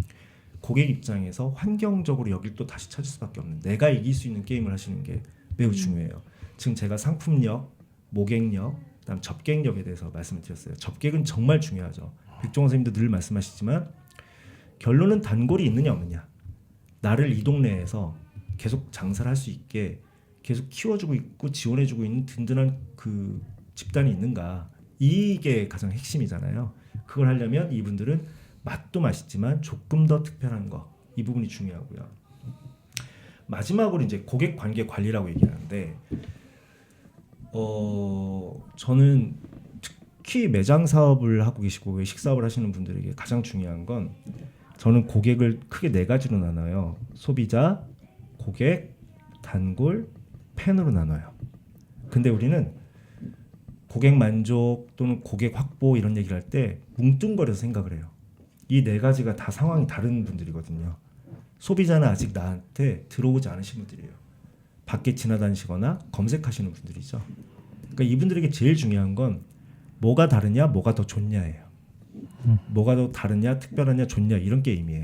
고객 입장에서 환경적으로 여길 또 다시 찾을 수밖에 없는, 내가 이길 수 있는 게임을 하시는 게 매우 중요해요. 지금 제가 상품력, 모객력, 그다음 접객력에 대해서 말씀을 드렸어요. 접객은 정말 중요하죠. 백종원 선생님도 늘 말씀하시지만 결론은 단골이 있느냐 없느냐, 나를 이 동네에서 계속 장사를 할 수 있게 계속 키워주고 있고 지원해주고 있는 든든한 그 집단이 있는가, 이게 가장 핵심이잖아요. 그걸 하려면 이분들은 맛도 맛있지만 조금 더 특별한 거, 이 부분이 중요하고요. 마지막으로 이제 고객 관계 관리라고 얘기하는데 저는 특히 매장 사업을 하고 계시고 외식 사업을 하시는 분들에게 가장 중요한 건, 저는 고객을 크게 네 가지로 나눠요. 소비자, 고객, 단골, 팬으로 나눠요. 근데 우리는 고객 만족 또는 고객 확보 이런 얘기를 할 때 뭉뚱거려서 생각을 해요. 이 네 가지가 다 상황이 다른 분들이거든요. 소비자는 아직 나한테 들어오지 않으신 분들이에요. 밖에 지나다니시거나 검색하시는 분들이죠. 그러니까 이분들에게 제일 중요한 건 뭐가 다르냐, 뭐가 더 좋냐예요. 뭐가 더 다르냐, 특별하냐, 좋냐, 이런 게임이에요.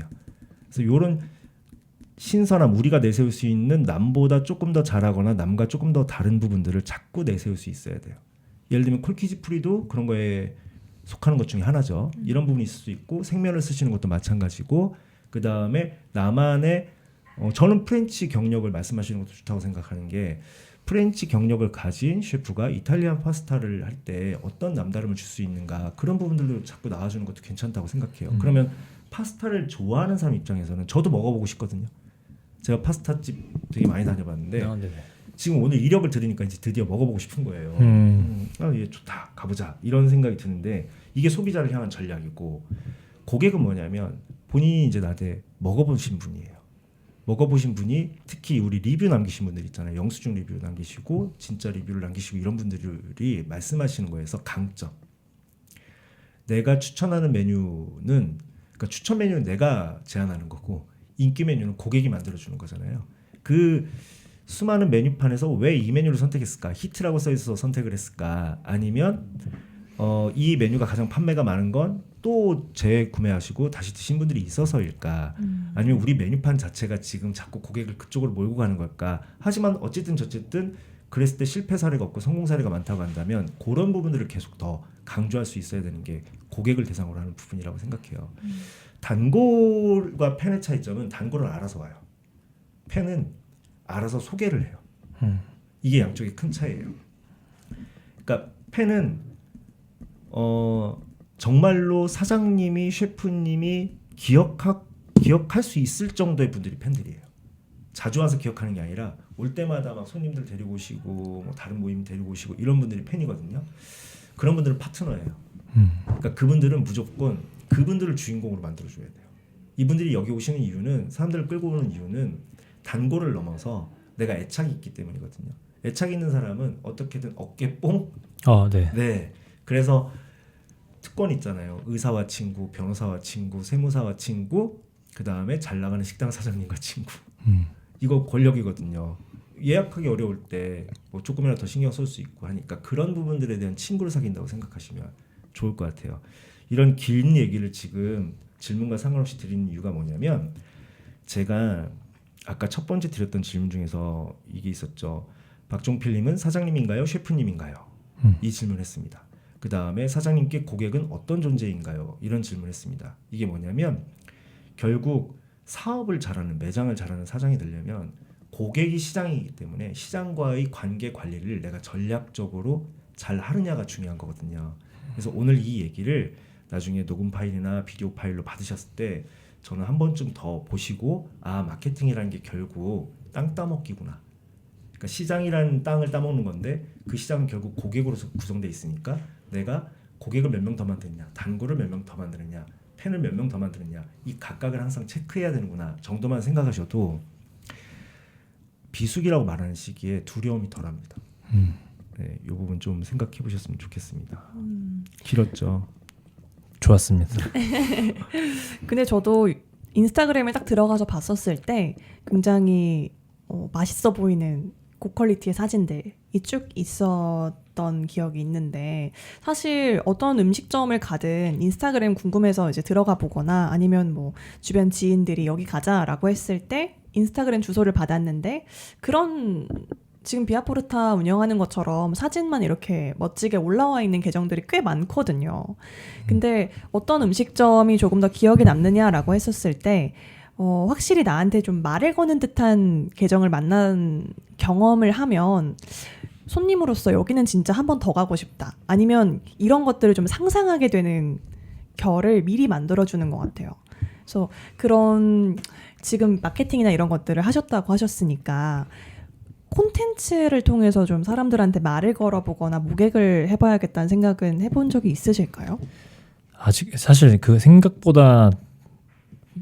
그래서 이런 신선함, 우리가 내세울 수 있는 남보다 조금 더 잘하거나 남과 조금 더 다른 부분들을 자꾸 내세울 수 있어야 돼요. 예를 들면 콜키지 프리도 그런 거에 속하는 것 중에 하나죠. 이런 부분이 있을 수 있고, 생면을 쓰시는 것도 마찬가지고, 그 다음에 나만의 저는 프렌치 경력을 말씀하시는 것도 좋다고 생각하는 게, 프렌치 경력을 가진 셰프가 이탈리안 파스타를 할 때 어떤 남다름을 줄 수 있는가, 그런 부분들도 자꾸 나와주는 것도 괜찮다고 생각해요. 그러면 파스타를 좋아하는 사람 입장에서는 저도 먹어보고 싶거든요. 제가 파스타집 되게 많이 다녀봤는데 지금 오늘 이력을 들으니까 이제 드디어 먹어보고 싶은 거예요. 얘 좋다, 가보자, 이런 생각이 드는데, 이게 소비자를 향한 전략이고, 고객은 뭐냐면 본인이 이제 나한테 먹어보신 분이에요. 먹어보신 분이, 특히 우리 리뷰 남기신 분들 있잖아요. 영수증 리뷰 남기시고 진짜 리뷰를 남기시고 이런 분들이 말씀하시는 거에서 강점, 내가 추천하는 메뉴는, 그러니까 추천 메뉴는 내가 제안하는 거고 인기 메뉴는 고객이 만들어주는 거잖아요. 그 수많은 메뉴판에서 왜 이 메뉴를 선택했을까? 히트라고 써있어서 선택을 했을까? 아니면 이 메뉴가 가장 판매가 많은 건 또 재구매하시고 다시 드신 분들이 있어서일까? 아니면 우리 메뉴판 자체가 지금 자꾸 고객을 그쪽으로 몰고 가는 걸까? 하지만 어쨌든 저쨌든 그랬을 때 실패 사례가 없고 성공 사례가 많다고 한다면 그런 부분들을 계속 더 강조할 수 있어야 되는 게 고객을 대상으로 하는 부분이라고 생각해요. 단골과 팬의 차이점은, 단골은 알아서 와요. 팬은 알아서 소개를 해요. 이게 양쪽의 큰 차이예요. 그러니까 팬은 정말로 사장님이, 셰프님이 기억할 수 있을 정도의 분들이 팬들이에요. 자주 와서 기억하는 게 아니라 올 때마다 막 손님들 데리고 오시고 뭐 다른 모임 데리고 오시고 이런 분들이 팬이거든요. 그런 분들은 파트너예요. 그러니까 그분들은 무조건 그분들을 주인공으로 만들어줘야 돼요. 이분들이 여기 오시는 이유는, 사람들을 끌고 오는 이유는 단골을 넘어서 내가 애착이 있기 때문이거든요. 애착이 있는 사람은 어떻게든 어깨뽕. 네. 그래서 특권 있잖아요. 의사와 친구, 변호사와 친구, 세무사와 친구, 그 다음에 잘 나가는 식당 사장님과 친구. 이거 권력이거든요. 예약하기 어려울 때 뭐 조금이라도 더 신경 쓸 수 있고 하니까 그런 부분들에 대한 친구를 사귄다고 생각하시면 좋을 것 같아요. 이런 긴 얘기를 지금 질문과 상관없이 드리는 이유가 뭐냐면, 제가 아까 첫 번째 드렸던 질문 중에서 이게 있었죠. 박종필님은 사장님인가요? 셰프님인가요? 이 질문을 했습니다. 그 다음에 사장님께 고객은 어떤 존재인가요? 이런 질문을 했습니다. 이게 뭐냐면, 결국 사업을 잘하는, 매장을 잘하는 사장이 되려면 고객이 시장이기 때문에 시장과의 관계 관리를 내가 전략적으로 잘 하느냐가 중요한 거거든요. 그래서 오늘 이 얘기를 나중에 녹음 파일이나 비디오 파일로 받으셨을 때 저는 한 번쯤 더 보시고 아 마케팅이라는 게 결국 땅 따먹기구나. 그러니까 시장이라는 땅을 따먹는 건데 그 시장은 결국 고객으로서 구성돼 있으니까 내가 고객을 몇 명 더 만드느냐, 단골을 몇 명 더 만드느냐, 팬을 몇 명 더 만드느냐 이 각각을 항상 체크해야 되는구나 정도만 생각하셔도 비수기라고 말하는 시기에 두려움이 덜합니다. 네, 이 부분 좀 생각해 보셨으면 좋겠습니다. 길었죠. 좋았습니다. 근데 저도 인스타그램에 딱 들어가서 봤었을 때 굉장히 맛있어 보이는 고퀄리티의 사진들이 쭉 있었던 기억이 있는데 사실 어떤 음식점을 가든 인스타그램 궁금해서 이제 들어가 보거나 아니면 뭐 주변 지인들이 여기 가자라고 했을 때 인스타그램 주소를 받았는데 그런 지금 비아포르타 운영하는 것처럼 사진만 이렇게 멋지게 올라와 있는 계정들이 꽤 많거든요. 근데 어떤 음식점이 조금 더 기억에 남느냐라고 했었을 때 확실히 나한테 좀 말을 거는 듯한 계정을 만난 경험을 하면 손님으로서 여기는 진짜 한 번 더 가고 싶다. 아니면 이런 것들을 좀 상상하게 되는 결을 미리 만들어주는 것 같아요. 그래서 그런 지금 마케팅이나 이런 것들을 하셨다고 하셨으니까 콘텐츠를 통해서 좀 사람들한테 말을 걸어보거나 모객을 해봐야겠다는 생각은 해본 적이 있으실까요? 아직 사실 그 생각보다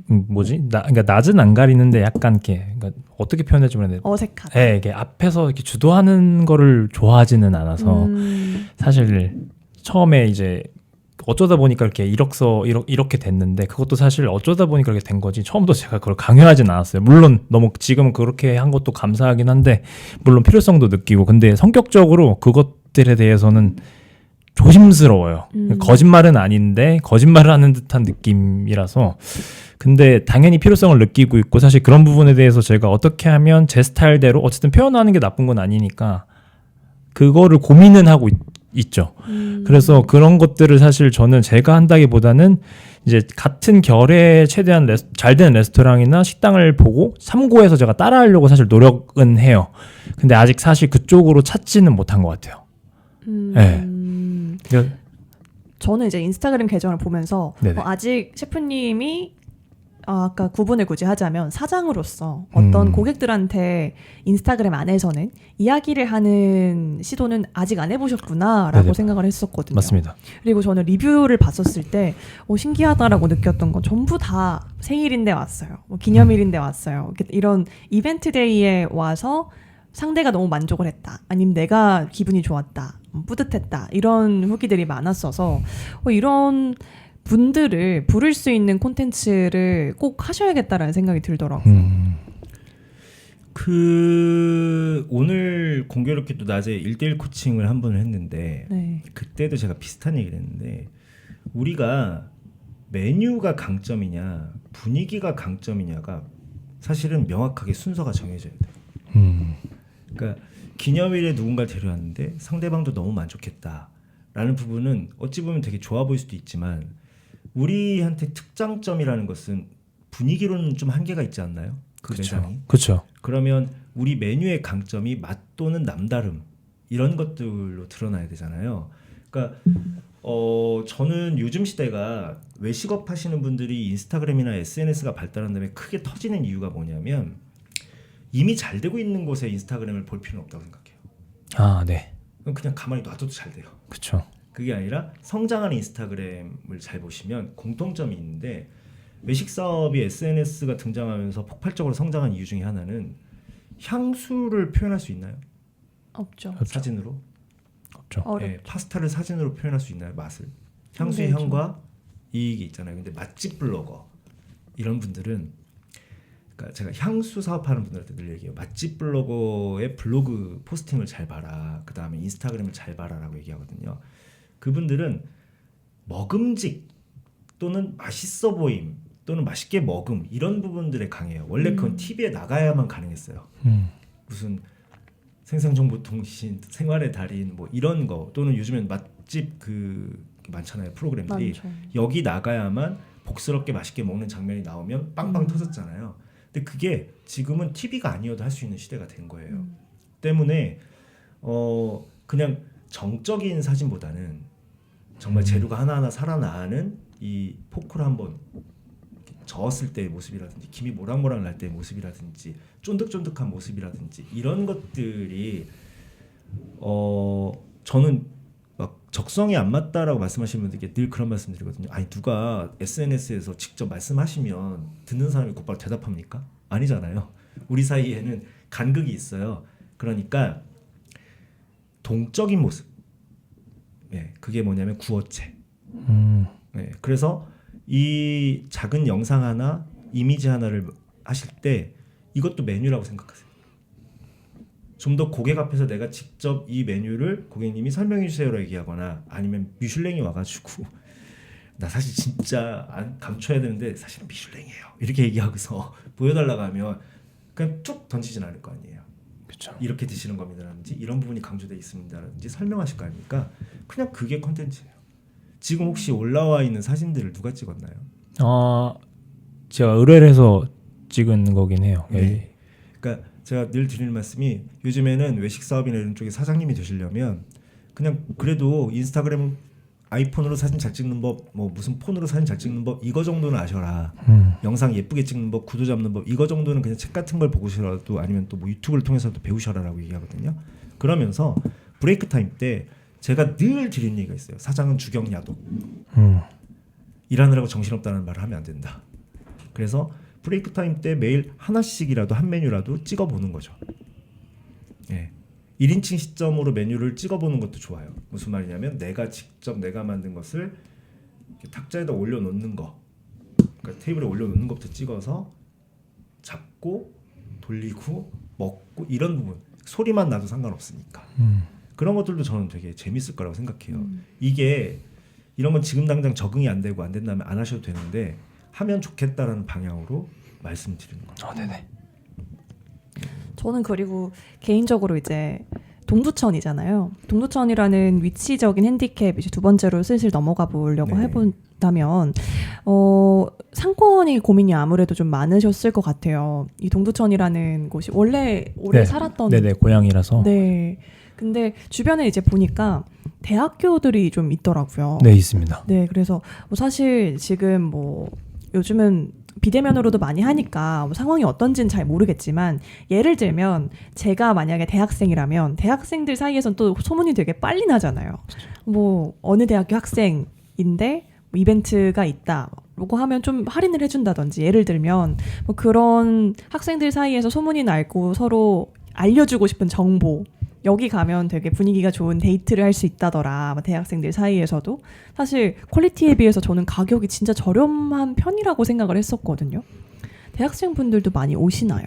그러니까 낮은 안 가리는데 약간 이렇게 그러니까 어떻게 표현할지 모르겠는데 어색하다. 네, 이게 앞에서 이렇게 주도하는 거를 좋아하지는 않아서 사실 처음에 이제 어쩌다 보니까 이렇게 이렇게 됐는데 그것도 사실 어쩌다 보니까 그렇게 된 거지 처음부터 제가 그걸 강요하진 않았어요. 물론 너무 지금은 그렇게 한 것도 감사하긴 한데 물론 필요성도 느끼고 근데 성격적으로 그것들에 대해서는 조심스러워요. 거짓말은 아닌데 거짓말을 하는 듯한 느낌이라서 근데 당연히 필요성을 느끼고 있고 사실 그런 부분에 대해서 제가 어떻게 하면 제 스타일대로 어쨌든 표현하는 게 나쁜 건 아니니까 그거를 고민은 하고 있죠. 그래서 그런 것들을 사실 저는 제가 한다기보다는 이제 같은 결의 최대한 잘 되는 레스토랑이나 식당을 보고 참고해서 제가 따라하려고 사실 노력은 해요. 근데 아직 사실 그쪽으로 찾지는 못한 것 같아요. 네. 저는 이제 인스타그램 계정을 보면서 아직 셰프님이 아까 구분을 굳이 하자면 사장으로서 어떤 고객들한테 인스타그램 안에서는 이야기를 하는 시도는 아직 안 해보셨구나라고 네네. 생각을 했었거든요. 맞습니다. 그리고 저는 리뷰를 봤었을 때 신기하다라고 느꼈던 건 전부 다 생일인데 왔어요. 뭐 기념일인데 왔어요. 이런 이벤트 데이에 와서 상대가 너무 만족을 했다. 아니면 내가 기분이 좋았다. 뿌듯했다. 이런 후기들이 많았어서 이런 분들을 부를 수 있는 콘텐츠를 꼭 하셔야겠다라는 생각이 들더라고요. 오늘 공교롭게도 낮에 1대1 코칭을 한 번을 했는데 네. 그때도 제가 비슷한 얘기를 했는데 우리가 메뉴가 강점이냐 분위기가 강점이냐가 사실은 명확하게 순서가 정해져야 돼요. 그러니까 기념일에 누군가를 데려왔는데 상대방도 너무 만족했다라는 부분은 어찌 보면 되게 좋아 보일 수도 있지만 우리한테 특장점이라는 것은 분위기로는 좀 한계가 있지 않나요? 그 매장이. 그렇죠. 그러면 우리 메뉴의 강점이 맛 또는 남다름 이런 것들로 드러나야 되잖아요. 그러니까 저는 요즘 시대가 외식업 하시는 분들이 인스타그램이나 SNS가 발달한 다음에 크게 터지는 이유가 뭐냐면 이미 잘 되고 있는 곳에 인스타그램을 볼 필요는 없다고 생각해요. 아, 네. 그냥 가만히 놔둬도 잘 돼요. 그렇죠. 그게 아니라 성장하는 인스타그램을 잘 보시면 공통점이 있는데 외식 사업이 SNS가 등장하면서 폭발적으로 성장한 이유 중에 하나는 향수를 표현할 수 있나요? 없죠. 사진으로? 없죠. 네, 파스타를 사진으로 표현할 수 있나요? 맛을? 향수의 향과 이익이 있잖아요. 근데 맛집 블로거 이런 분들은 그러니까 제가 향수 사업하는 분들한테 늘 얘기해요. 맛집 블로거의 블로그 포스팅을 잘 봐라. 그 다음에 인스타그램을 잘 봐라라고 얘기하거든요. 그분들은 먹음직 또는 맛있어 보임 또는 맛있게 먹음 이런 부분들에 강해요. 원래 그건 TV에 나가야만 가능했어요. 무슨 생생정보통신, 생활의 달인 뭐 이런 거 또는 요즘엔 맛집 많잖아요 프로그램들이 많죠. 여기 나가야만 복스럽게 맛있게 먹는 장면이 나오면 빵빵 터졌잖아요. 근데 그게 지금은 TV가 아니어도 할 수 있는 시대가 된 거예요. 때문에 그냥 정적인 사진보다는 정말 재료가 하나하나 살아나는 이 포크를 한번 저었을 때의 모습이라든지 김이 모락모락 날 때의 모습이라든지 쫀득쫀득한 모습이라든지 이런 것들이 저는 막 적성이 안 맞다라고 말씀하시는 분들께 늘 그런 말씀드리거든요. 아니 누가 SNS에서 직접 말씀하시면 듣는 사람이 곧바로 대답합니까? 아니잖아요. 우리 사이에는 간극이 있어요. 그러니까 동적인 모습. 네, 그게 뭐냐면 구어체. 네, 그래서 이 작은 영상 하나, 이미지 하나를 하실 때 이것도 메뉴라고 생각하세요. 좀 더 고객 앞에서 내가 직접 이 메뉴를 고객님이 설명해 주세요라고 얘기하거나 아니면 미슐랭이 와가지고 나 사실 진짜 안 감춰야 되는데 사실은 미슐랭이에요 이렇게 얘기하고서 보여달라고 하면 그냥 쭉 던지진 않을 거 아니에요. 그렇죠. 이렇게 드시는 겁니다라든지 이런 부분이 강조되어 있습니다라든지 설명하실 거 아닙니까? 그냥 그게 컨텐츠예요. 지금 혹시 올라와 있는 사진들을 누가 찍었나요? 제가 의뢰를 해서 찍은 거긴 해요. 네. 그러니까 제가 늘 드리는 말씀이 요즘에는 외식 사업이나 이런 쪽에 사장님이 되시려면 그냥 그래도 인스타그램 아이폰으로 사진 잘 찍는 법, 뭐 무슨 폰으로 사진 잘 찍는 법 이거 정도는 아셔라. 영상 예쁘게 찍는 법, 구도 잡는 법 이거 정도는 그냥 책 같은 걸 보고서라도 아니면 또 뭐 유튜브를 통해서도 배우셔라라고 얘기하거든요. 그러면서 브레이크 타임 때 제가 늘 드리는 얘기가 있어요. 사장은 주경야도. 일하느라고 정신없다는 말을 하면 안 된다. 그래서 브레이크 타임 때 매일 하나씩이라도 한 메뉴라도 찍어보는 거죠. 예. 1인칭 시점으로 메뉴를 찍어보는 것도 좋아요. 무슨 말이냐면 내가 직접 내가 만든 것을 이렇게 탁자에다 올려놓는 거, 그러니까 테이블에 올려놓는 것부터 찍어서 잡고 돌리고 먹고 이런 부분 소리만 나도 상관없으니까 그런 것들도 저는 되게 재밌을 거라고 생각해요. 이게 이런 건 지금 당장 적응이 안 되고 안 된다면 안 하셔도 되는데 하면 좋겠다라는 방향으로 말씀드리는 거죠. 네네. 저는 그리고 개인적으로 이제 동두천이잖아요. 동두천이라는 위치적인 핸디캡 이제 두 번째로 슬슬 넘어가 보려고 네. 해본다면 상권이 고민이 아무래도 좀 많으셨을 것 같아요. 이 동두천이라는 곳이 원래 오래 살았던 네네 고향이라서. 네. 근데 주변에 이제 보니까 대학교들이 좀 있더라고요. 네 있습니다. 네, 그래서 뭐 사실 지금 뭐 요즘은 비대면으로도 많이 하니까 뭐 상황이 어떤지는 잘 모르겠지만 예를 들면 제가 만약에 대학생이라면 대학생들 사이에선 또 소문이 되게 빨리 나잖아요. 뭐 어느 대학교 학생인데 뭐 이벤트가 있다. 라고 하면 좀 할인을 해준다든지 예를 들면 뭐 그런 학생들 사이에서 소문이 날고 서로 알려주고 싶은 정보 여기 가면 되게 분위기가 좋은 데이트를 할 수 있다더라. 대학생들 사이에서도 사실 퀄리티에 비해서 저는 가격이 진짜 저렴한 편이라고 생각을 했었거든요. 대학생분들도 많이 오시나요?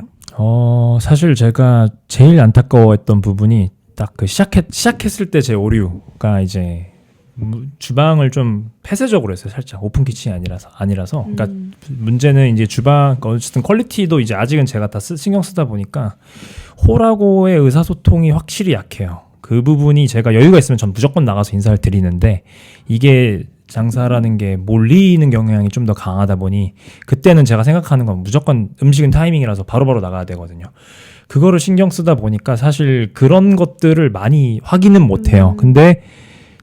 사실 제가 제일 안타까워했던 부분이 딱 그 시작했을 때 제 오류가 이제 주방을 좀 폐쇄적으로 했어요. 살짝 오픈 키친이 아니라서. 그러니까 문제는 이제 주방 어쨌든 퀄리티도 이제 아직은 제가 다 신경 쓰다 보니까 홀하고의 의사소통이 확실히 약해요. 그 부분이 제가 여유가 있으면 전 무조건 나가서 인사를 드리는데 이게 장사라는 게 몰리는 경향이 좀 더 강하다 보니 그때는 제가 생각하는 건 무조건 음식은 타이밍이라서 바로바로 나가야 되거든요. 그거를 신경 쓰다 보니까 사실 그런 것들을 많이 확인은 못해요. 근데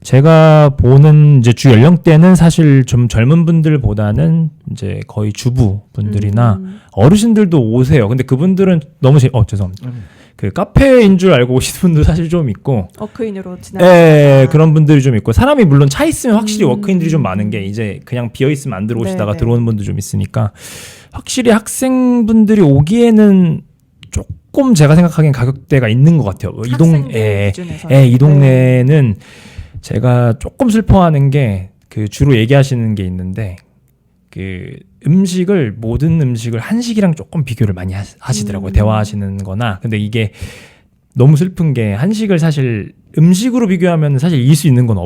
제가 보는 이제 주 연령대는 사실 좀 젊은 분들보다는 이제 거의 주부분들이나 어르신들도 오세요. 근데 그분들은 너무 죄송합니다. 그 카페인 줄 알고 오시는 분도 사실 좀 있고 워크인으로 지나가는 그런 분들이 좀 있고 사람이 물론 차 있으면 확실히 워크인들이 좀 많은 게 이제 그냥 비어 있으면 안 들어오시다가 네네. 들어오는 분도 좀 있으니까 확실히 학생분들이 오기에는 조금 제가 생각하기엔 가격대가 있는 것 같아요. 학생들 기준에서. 이 동네는 제가 조금 슬퍼하는 게 그 주로 얘기하시는 게 있는데 그 모든 음식을 한식이랑 조금 비교를 많이 하시더라고요. 대화하시는 거나. 근데 이게 너무 슬픈 게 한식을 사실 음식으로 비교하면 사실 이길 수 있는 건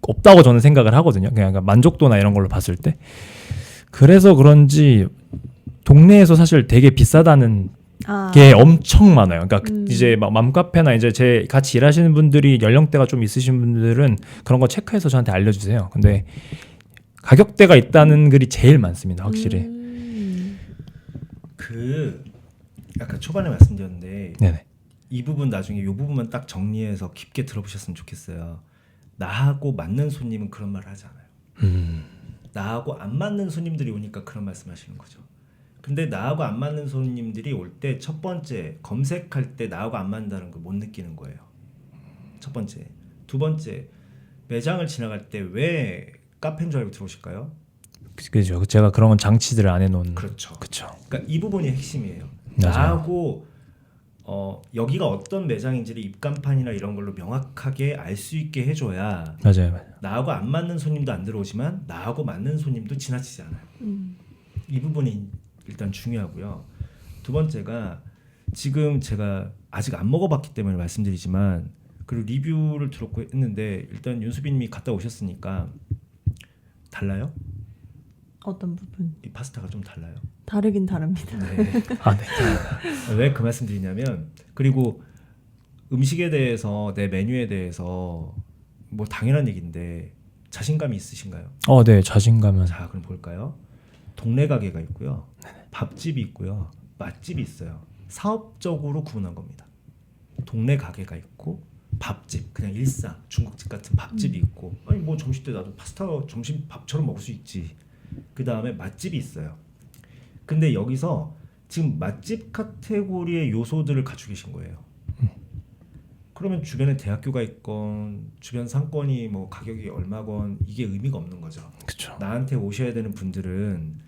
없다고 저는 생각을 하거든요. 그러니까 만족도나 이런 걸로 봤을 때. 그래서 그런지 동네에서 사실 되게 비싸다는 게 엄청 많아요. 그러니까 이제 막 맘카페나 이제 제 같이 일하시는 분들이 연령대가 좀 있으신 분들은 그런 거 체크해서 저한테 알려주세요. 근데 가격대가 있다는 글이 제일 많습니다. 확실히. 그 아까 초반에 말씀드렸는데 네네. 이 부분 나중에 이 부분만 딱 정리해서 깊게 들어보셨으면 좋겠어요. 나하고 맞는 손님은 그런 말을 하지 않아요. 나하고 안 맞는 손님들이 오니까 그런 말씀하시는 거죠. 근데 나하고 안 맞는 손님들이 올 때 첫 번째 검색할 때 나하고 안 맞는다는 걸 못 느끼는 거예요. 첫 번째. 두 번째, 매장을 지나갈 때 왜 카페인 줄 알고 들어오실까요? 그죠. 제가 그런 건 장치들을 안 해놓은. 그렇죠. 그렇죠. 그러니까 이 부분이 핵심이에요. 맞아요. 나하고 여기가 어떤 매장인지를 입간판이나 이런 걸로 명확하게 알 수 있게 해줘야 맞아요. 나하고 안 맞는 손님도 안 들어오지만 나하고 맞는 손님도 지나치지 않아요. 이 부분이 일단 중요하고요. 두 번째가 지금 제가 아직 안 먹어봤기 때문에 말씀드리지만 그리고 리뷰를 들었고 했는데 일단 윤수빈님이 갔다 오셨으니까 달라요? 어떤 부분? 이 파스타가 좀 달라요. 다르긴 다릅니다. 네. 아, 네. 왜 그 말씀 드리냐면 그리고 음식에 대해서 내 메뉴에 대해서 뭐 당연한 얘기인데 자신감이 있으신가요? 네. 자신감은. 자 그럼 볼까요? 동네 가게가 있고요. 밥집이 있고요. 맛집이 있어요. 사업적으로 구분한 겁니다. 동네 가게가 있고 밥집 그냥 일상 중국집 같은 밥집이 있고 아니 뭐 점심 때 나도 파스타 점심 밥처럼 먹을 수 있지. 그 다음에 맛집이 있어요. 근데 여기서 지금 맛집 카테고리의 요소들을 갖추고 계신 거예요. 그러면 주변에 대학교가 있건 주변 상권이 뭐 가격이 얼마건 이게 의미가 없는 거죠. 그렇죠. 나한테 오셔야 되는 분들은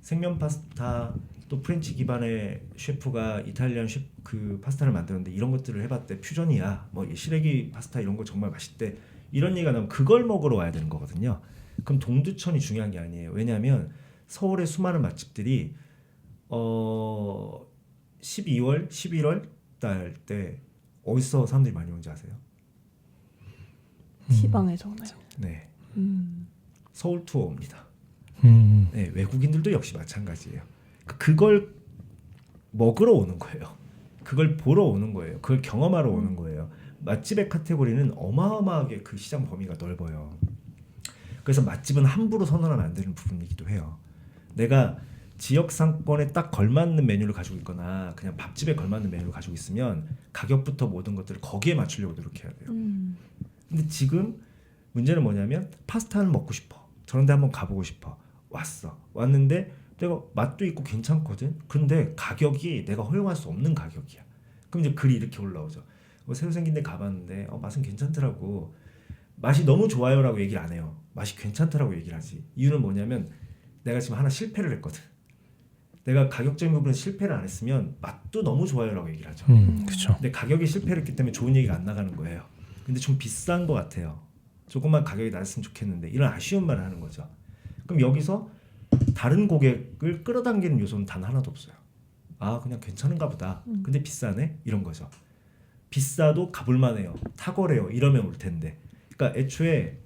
생면 파스타 또 프렌치 기반의 셰프가 이탈리안 셰프 그 파스타를 만드는데 이런 것들을 해봤대 퓨전이야 뭐 시래기 파스타 이런 거 정말 맛있대 이런 얘기가 나면 그걸 먹으러 와야 되는 거거든요. 그럼 동두천이 중요한 게 아니에요. 왜냐하면 서울의 수많은 맛집들이 12월 11월 달 때 어디서 사람들이 많이 오는지 아세요? 지방에서 오나요? 네 음. 서울 투어 옵니다. 음. 네, 외국인들도 역시 마찬가지예요. 그걸 먹으러 오는 거예요. 그걸 보러 오는 거예요. 그걸 경험하러 오는 거예요. 맛집의 카테고리는 어마어마하게 그 시장 범위가 넓어요. 그래서 맛집은 함부로 선언하면 안 되는 부분이기도 해요. 내가 지역 상권에 딱 걸맞는 메뉴를 가지고 있거나 그냥 밥집에 걸맞는 메뉴를 가지고 있으면 가격부터 모든 것들을 거기에 맞추려고 노력해야 돼요. 근데 지금 문제는 뭐냐면 파스타를 먹고 싶어. 저런 데 한번 가보고 싶어. 왔는데 내가 맛도 있고 괜찮거든. 근데 가격이 내가 허용할 수 없는 가격이야. 그럼 이제 글이 이렇게 올라오죠. 새로 생긴 데 가봤는데 맛은 괜찮더라고. 맛이 너무 좋아요라고 얘기를 안 해요. 맛이 괜찮더라고 얘기를 하지. 이유는 뭐냐면 내가 지금 하나 실패를 했거든. 내가 가격적인 부분에 실패를 안 했으면 맛도 너무 좋아요라고 얘기를 하죠. 그렇죠. 근데 가격이 실패를 했기 때문에 좋은 얘기가 안 나가는 거예요. 근데 좀 비싼 것 같아요. 조금만 가격이 낮았으면 좋겠는데 이런 아쉬운 말을 하는 거죠. 그럼 여기서 다른 고객을 끌어당기는 요소는 단 하나도 없어요. 아 그냥 괜찮은가 보다. 근데 비싸네? 이런 거죠. 비싸도 가볼만해요. 탁월해요. 이러면 올 텐데. 그러니까 애초에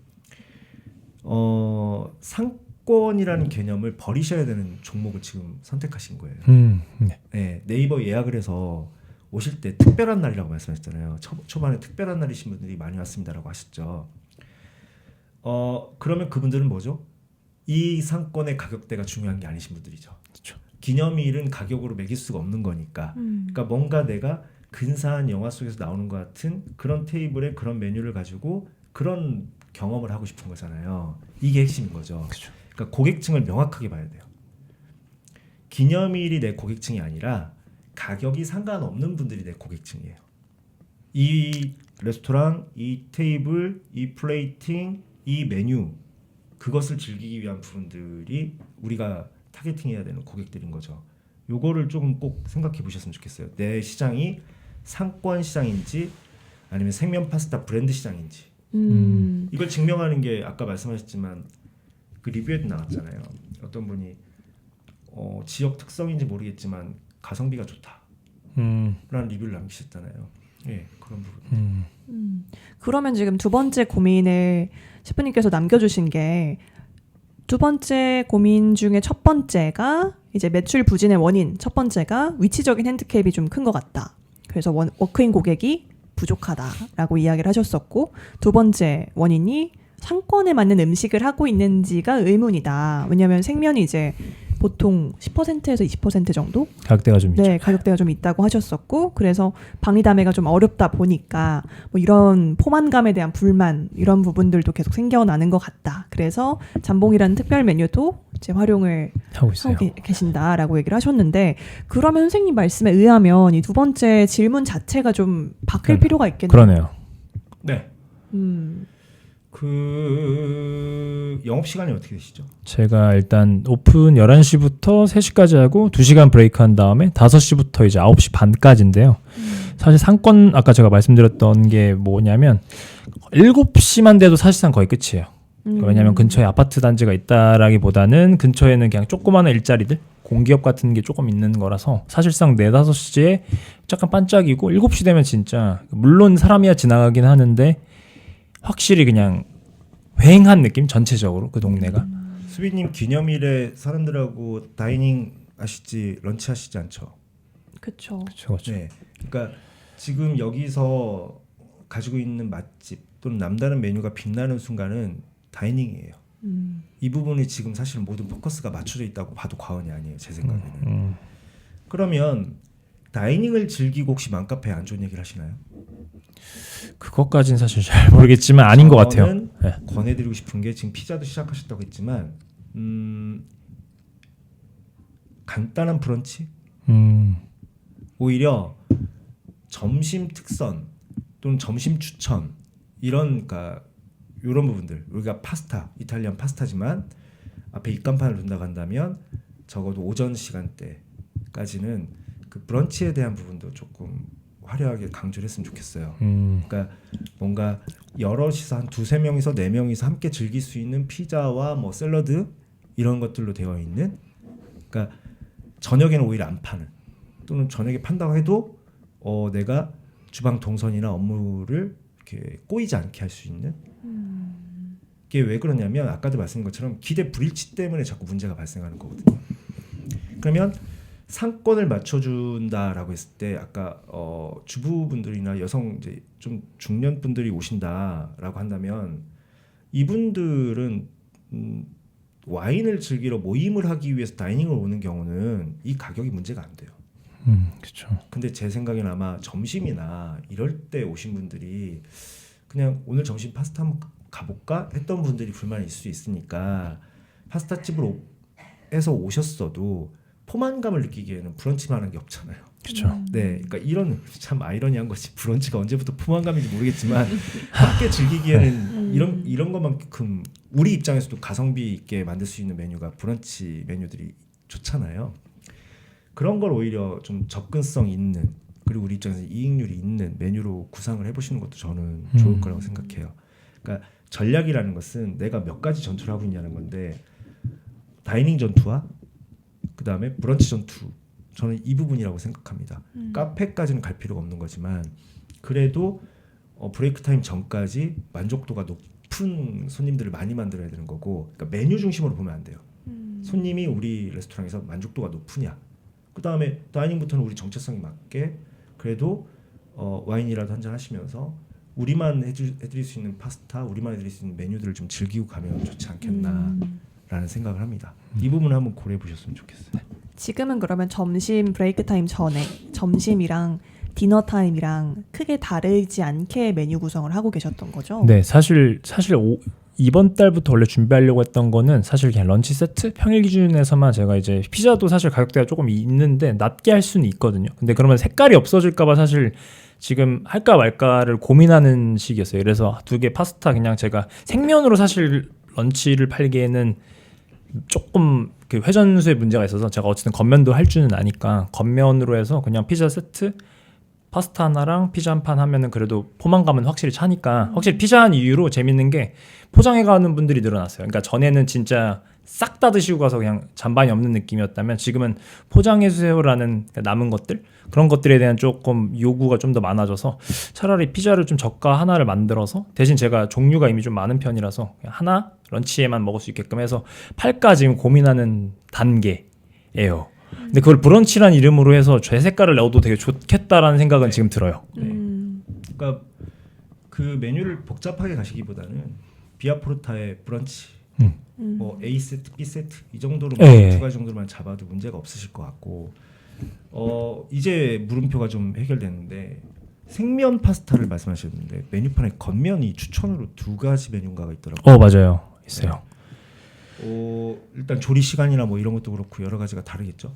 상권이라는 개념을 버리셔야 되는 종목을 지금 선택하신 거예요. 네. 네, 네이버 예약을 해서 오실 때 특별한 날이라고 말씀하셨잖아요. 초반에 특별한 날이신 분들이 많이 왔습니다라고 하셨죠. 그러면 그분들은 뭐죠? 이 상권의 가격대가 중요한 게 아니신 분들이죠. 그렇죠. 기념일은 가격으로 매길 수가 없는 거니까. 그러니까 뭔가 내가 근사한 영화 속에서 나오는 것 같은 그런 테이블에 그런 메뉴를 가지고 그런 경험을 하고 싶은 거잖아요. 이게 핵심인 거죠. 그렇죠. 그러니까 고객층을 명확하게 봐야 돼요. 기념일이 내 고객층이 아니라 가격이 상관없는 분들이 내 고객층이에요. 이 레스토랑, 이 테이블, 이 플레이팅, 이 메뉴 그것을 즐기기 위한 부분들이 우리가 타겟팅해야 되는 고객들인 거죠. 요거를 조금 꼭 생각해 보셨으면 좋겠어요. 내 시장이 상권 시장인지 아니면 생면 파스타 브랜드 시장인지 이걸 증명하는 게 아까 말씀하셨지만 그 리뷰에도 나왔잖아요. 어떤 분이 지역 특성인지 모르겠지만 가성비가 좋다 라는 리뷰를 남기셨잖아요. 예, 그런 부분. 그러면 지금 두 번째 고민을 셰프님께서 남겨주신 게 두 번째 고민 중에 첫 번째가 이제 매출 부진의 원인 첫 번째가 위치적인 핸디캡이 좀 큰 것 같다. 그래서 워크인 고객이 부족하다라고 이야기를 하셨었고 두 번째 원인이 상권에 맞는 음식을 하고 있는지가 의문이다. 왜냐하면 생면이 이제 보통 10%에서 20% 정도 가격대가 좀 있죠. 네, 가격대가 좀 있다고 하셨었고 그래서 방위담회가 좀 어렵다 보니까 뭐 이런 포만감에 대한 불만 이런 부분들도 계속 생겨나는 것 같다. 그래서 잠봉이라는 특별 메뉴도 이제 활용을 하고 있어요. 하고 계신다라고 얘기를 하셨는데 그러면 선생님 말씀에 의하면 이 두 번째 질문 자체가 좀 바뀔 네. 필요가 있겠네요. 그러네요. 네. 음, 그 영업 시간이 어떻게 되시죠? 제가 일단 오픈 11시부터 3시까지 하고 2시간 브레이크 한 다음에 5시부터 이제 9시 반까지인데요. 사실 상권 아까 제가 말씀드렸던 게 뭐냐면 7시만 돼도 사실상 거의 끝이에요. 왜냐하면 근처에 아파트 단지가 있다라기보다는 근처에는 그냥 조그마한 일자리들 공기업 같은 게 조금 있는 거라서 사실상 4, 5시에 약간 반짝이고 7시 되면 진짜 물론 사람이야 지나가긴 하는데 확실히 그냥 휑한 느낌 전체적으로 그 동네가. 수빈님 기념일에 사람들하고 다이닝 하시지 런치 하시지 않죠? 그렇죠. 그렇죠. 네. 그러니까 지금 여기서 가지고 있는 맛집 또는 남다른 메뉴가 빛나는 순간은 다이닝이에요. 이 부분이 지금 사실 모든 포커스가 맞춰져 있다고 봐도 과언이 아니에요. 제 생각에는. 그러면 다이닝을 즐기고 혹시 맘카페에 안 좋은 얘기를 하시나요? 그것까지는 사실 잘 모르겠지만 아닌 것 같아요. 저는 네. 권해드리고 싶은 게 지금 피자도 시작하셨다고 했지만 간단한 브런치 오히려 점심 특선 또는 점심 추천 이런 그러니까 이런 부분들 우리가 파스타 이탈리안 파스타지만 앞에 입간판을 둔다고 한다면 적어도 오전 시간대까지는 그 브런치에 대한 부분도 조금 화려하게 강조를 했으면 좋겠어요. 그러니까 뭔가 여럿이서 한 2-3명이서 4명이서 함께 즐길 수 있는 피자와 뭐 샐러드 이런 것들로 되어 있는 그러니까 저녁에는 오히려 안 파는 또는 저녁에 판다고 해도 내가 주방 동선이나 업무를 이렇게 꼬이지 않게 할 수 있는 이게 왜 그러냐면 아까도 말씀드린 것처럼 기대 불일치 때문에 자꾸 문제가 발생하는 거거든요. 그러면 상권을 맞춰준다라고 했을 때 아까 주부분들이나 여성 이제 좀 중년 분들이 오신다라고 한다면 이분들은 와인을 즐기러 모임을 하기 위해서 다이닝을 오는 경우는 이 가격이 문제가 안 돼요. 그렇죠. 근데 제 생각에는 아마 점심이나 이럴 때 오신 분들이 그냥 오늘 점심 파스타 한번 가볼까 했던 분들이 불만이 있을 수 있으니까 파스타 집으로 해서 오셨어도 포만감을 느끼기에는 브런치만한 게 없잖아요. 그렇죠. 네, 그러니까 이런 참 아이러니한 것이 브런치가 언제부터 포만감인지 모르겠지만 함께 즐기기에는 이런 것만큼 우리 입장에서도 가성비 있게 만들 수 있는 메뉴가 브런치 메뉴들이 좋잖아요. 그런 걸 오히려 좀 접근성 있는 그리고 우리 입장에서 이익률이 있는 메뉴로 구상을 해보시는 것도 저는 좋을 거라고 생각해요. 그러니까 전략이라는 것은 내가 몇 가지 전투를 하고 있냐는 건데 다이닝 전투와 그 다음에 브런치 전투 저는 이 부분이라고 생각합니다. 카페까지는 갈 필요가 없는 거지만 그래도 브레이크 타임 전까지 만족도가 높은 손님들을 많이 만들어야 되는 거고 그러니까 메뉴 중심으로 보면 안 돼요. 손님이 우리 레스토랑에서 만족도가 높으냐 그 다음에 다이닝부터는 우리 정체성에 맞게 그래도 와인이라도 한잔 하시면서 우리만 해드릴 수 있는 파스타 우리만 해드릴 수 있는 메뉴들을 좀 즐기고 가면 좋지 않겠나라는 생각을 합니다. 이 부분을 한번 고려해 보셨으면 좋겠어요. 지금은 그러면 점심 브레이크 타임 전에 점심이랑 디너 타임이랑 크게 다르지 않게 메뉴 구성을 하고 계셨던 거죠? 네, 사실 이번 달부터 원래 준비하려고 했던 거는 사실 그냥 런치 세트 평일 기준에서만 제가 이제 피자도 사실 가격대가 조금 있는데 낮게 할 수는 있거든요. 근데 그러면 색깔이 없어질까봐 사실 지금 할까 말까를 고민하는 시기였어요. 그래서 2개 파스타 그냥 제가 생면으로 사실 런치를 팔기에는 조금 그 회전수에 문제가 있어서 제가 어쨌든 겉면도 할 줄은 아니까 겉면으로 해서 그냥 피자 세트 파스타 하나랑 피자 한 판 하면은 그래도 포만감은 확실히 차니까 확실히 피자 한 이유로 재밌는 게 포장해 가는 분들이 늘어났어요. 그러니까 전에는 진짜 싹 다 드시고 가서 그냥 잔반이 없는 느낌이었다면 지금은 포장해 주세요라는 남은 것들 그런 것들에 대한 조금 요구가 좀 더 많아져서 차라리 피자를 좀 저가 하나를 만들어서 대신 제가 종류가 이미 좀 많은 편이라서 그냥 하나 런치에만 먹을 수 있게끔 해서 팔까 지금 고민하는 단계예요. 근데 그걸 브런치란 이름으로 해서 죄 색깔을 넣어도 되게 좋겠다라는 생각은 네. 지금 들어요. 그러니까 그 메뉴를 복잡하게 가시기보다는 비아포르타의 브런치 뭐 A 세트, B 세트 이 정도로 예. 두 가지 정도만 잡아도 문제가 없으실 것 같고 이제 물음표가 좀 해결됐는데 생면 파스타를 말씀하셨는데 메뉴판에 겉면이 추천으로 두 가지 메뉴인가가 있더라고요. 맞아요. 있어요. 일단 조리 시간이나 뭐 이런 것도 그렇고 여러 가지가 다르겠죠.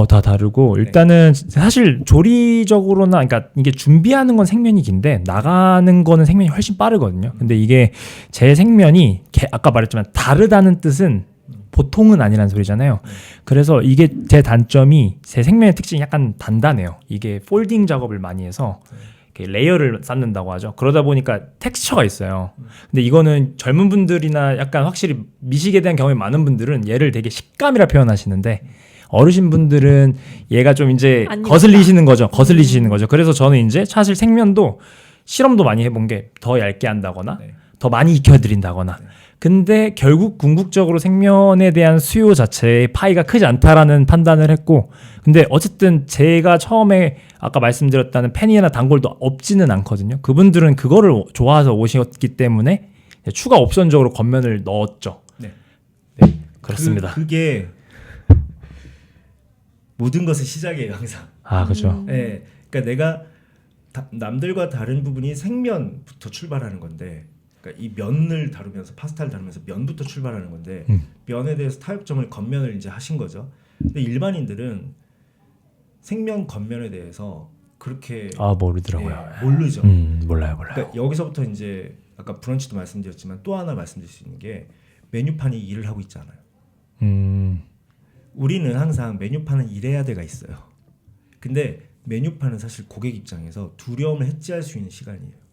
다 다르고 일단은 사실 조리적으로나 그러니까 이게 준비하는 건 생면이 긴데 나가는 거는 생면이 훨씬 빠르거든요. 근데 이게 제 생면이 아까 말했지만 다르다는 뜻은 보통은 아니라는 소리잖아요. 그래서 이게 제 단점이 제 생면의 특징이 약간 단단해요. 이게 폴딩 작업을 많이 해서 이렇게 레이어를 쌓는다고 하죠. 그러다 보니까 텍스처가 있어요. 근데 이거는 젊은 분들이나 약간 확실히 미식에 대한 경험이 많은 분들은 얘를 되게 식감이라 표현하시는데 어르신 분들은 얘가 좀 이제 안 거슬리시는 거죠. 거슬리시는 거죠. 그래서 저는 이제 사실 생면도 실험도 많이 해본 게 더 얇게 한다거나 네. 더 많이 익혀드린다거나. 근데 결국 궁극적으로 생면에 대한 수요 자체의 파이가 크지 않다라는 판단을 했고, 근데 어쨌든 제가 처음에 아까 말씀드렸다는 팬이나 단골도 없지는 않거든요. 그분들은 그거를 좋아해서 오셨기 때문에 추가 옵션적으로 겉면을 넣었죠. 네. 네, 그렇습니다. 그게 모든 것의 시작이에요, 항상. 그죠. 네, 그러니까 내가 남들과 다른 부분이 생면부터 출발하는 건데, 그러니까 이 면을 다루면서 파스타를 다루면서 면부터 출발하는 건데 면에 대해서 타협점을 겉면을 이제 하신 거죠. 근데 일반인들은 생면 겉면에 대해서 그렇게 모르더라고요. 모르죠. 몰라요. 그러니까 여기서부터 이제 아까 브런치도 말씀드렸지만 또 하나 말씀드릴 수 있는 게 메뉴판이 일을 하고 있잖아요. 우리는 항상 메뉴판은 일해야 돼가 있어요. 근데 메뉴판은 사실 고객 입장에서 두려움을 해지할 수 있는 시간이에요.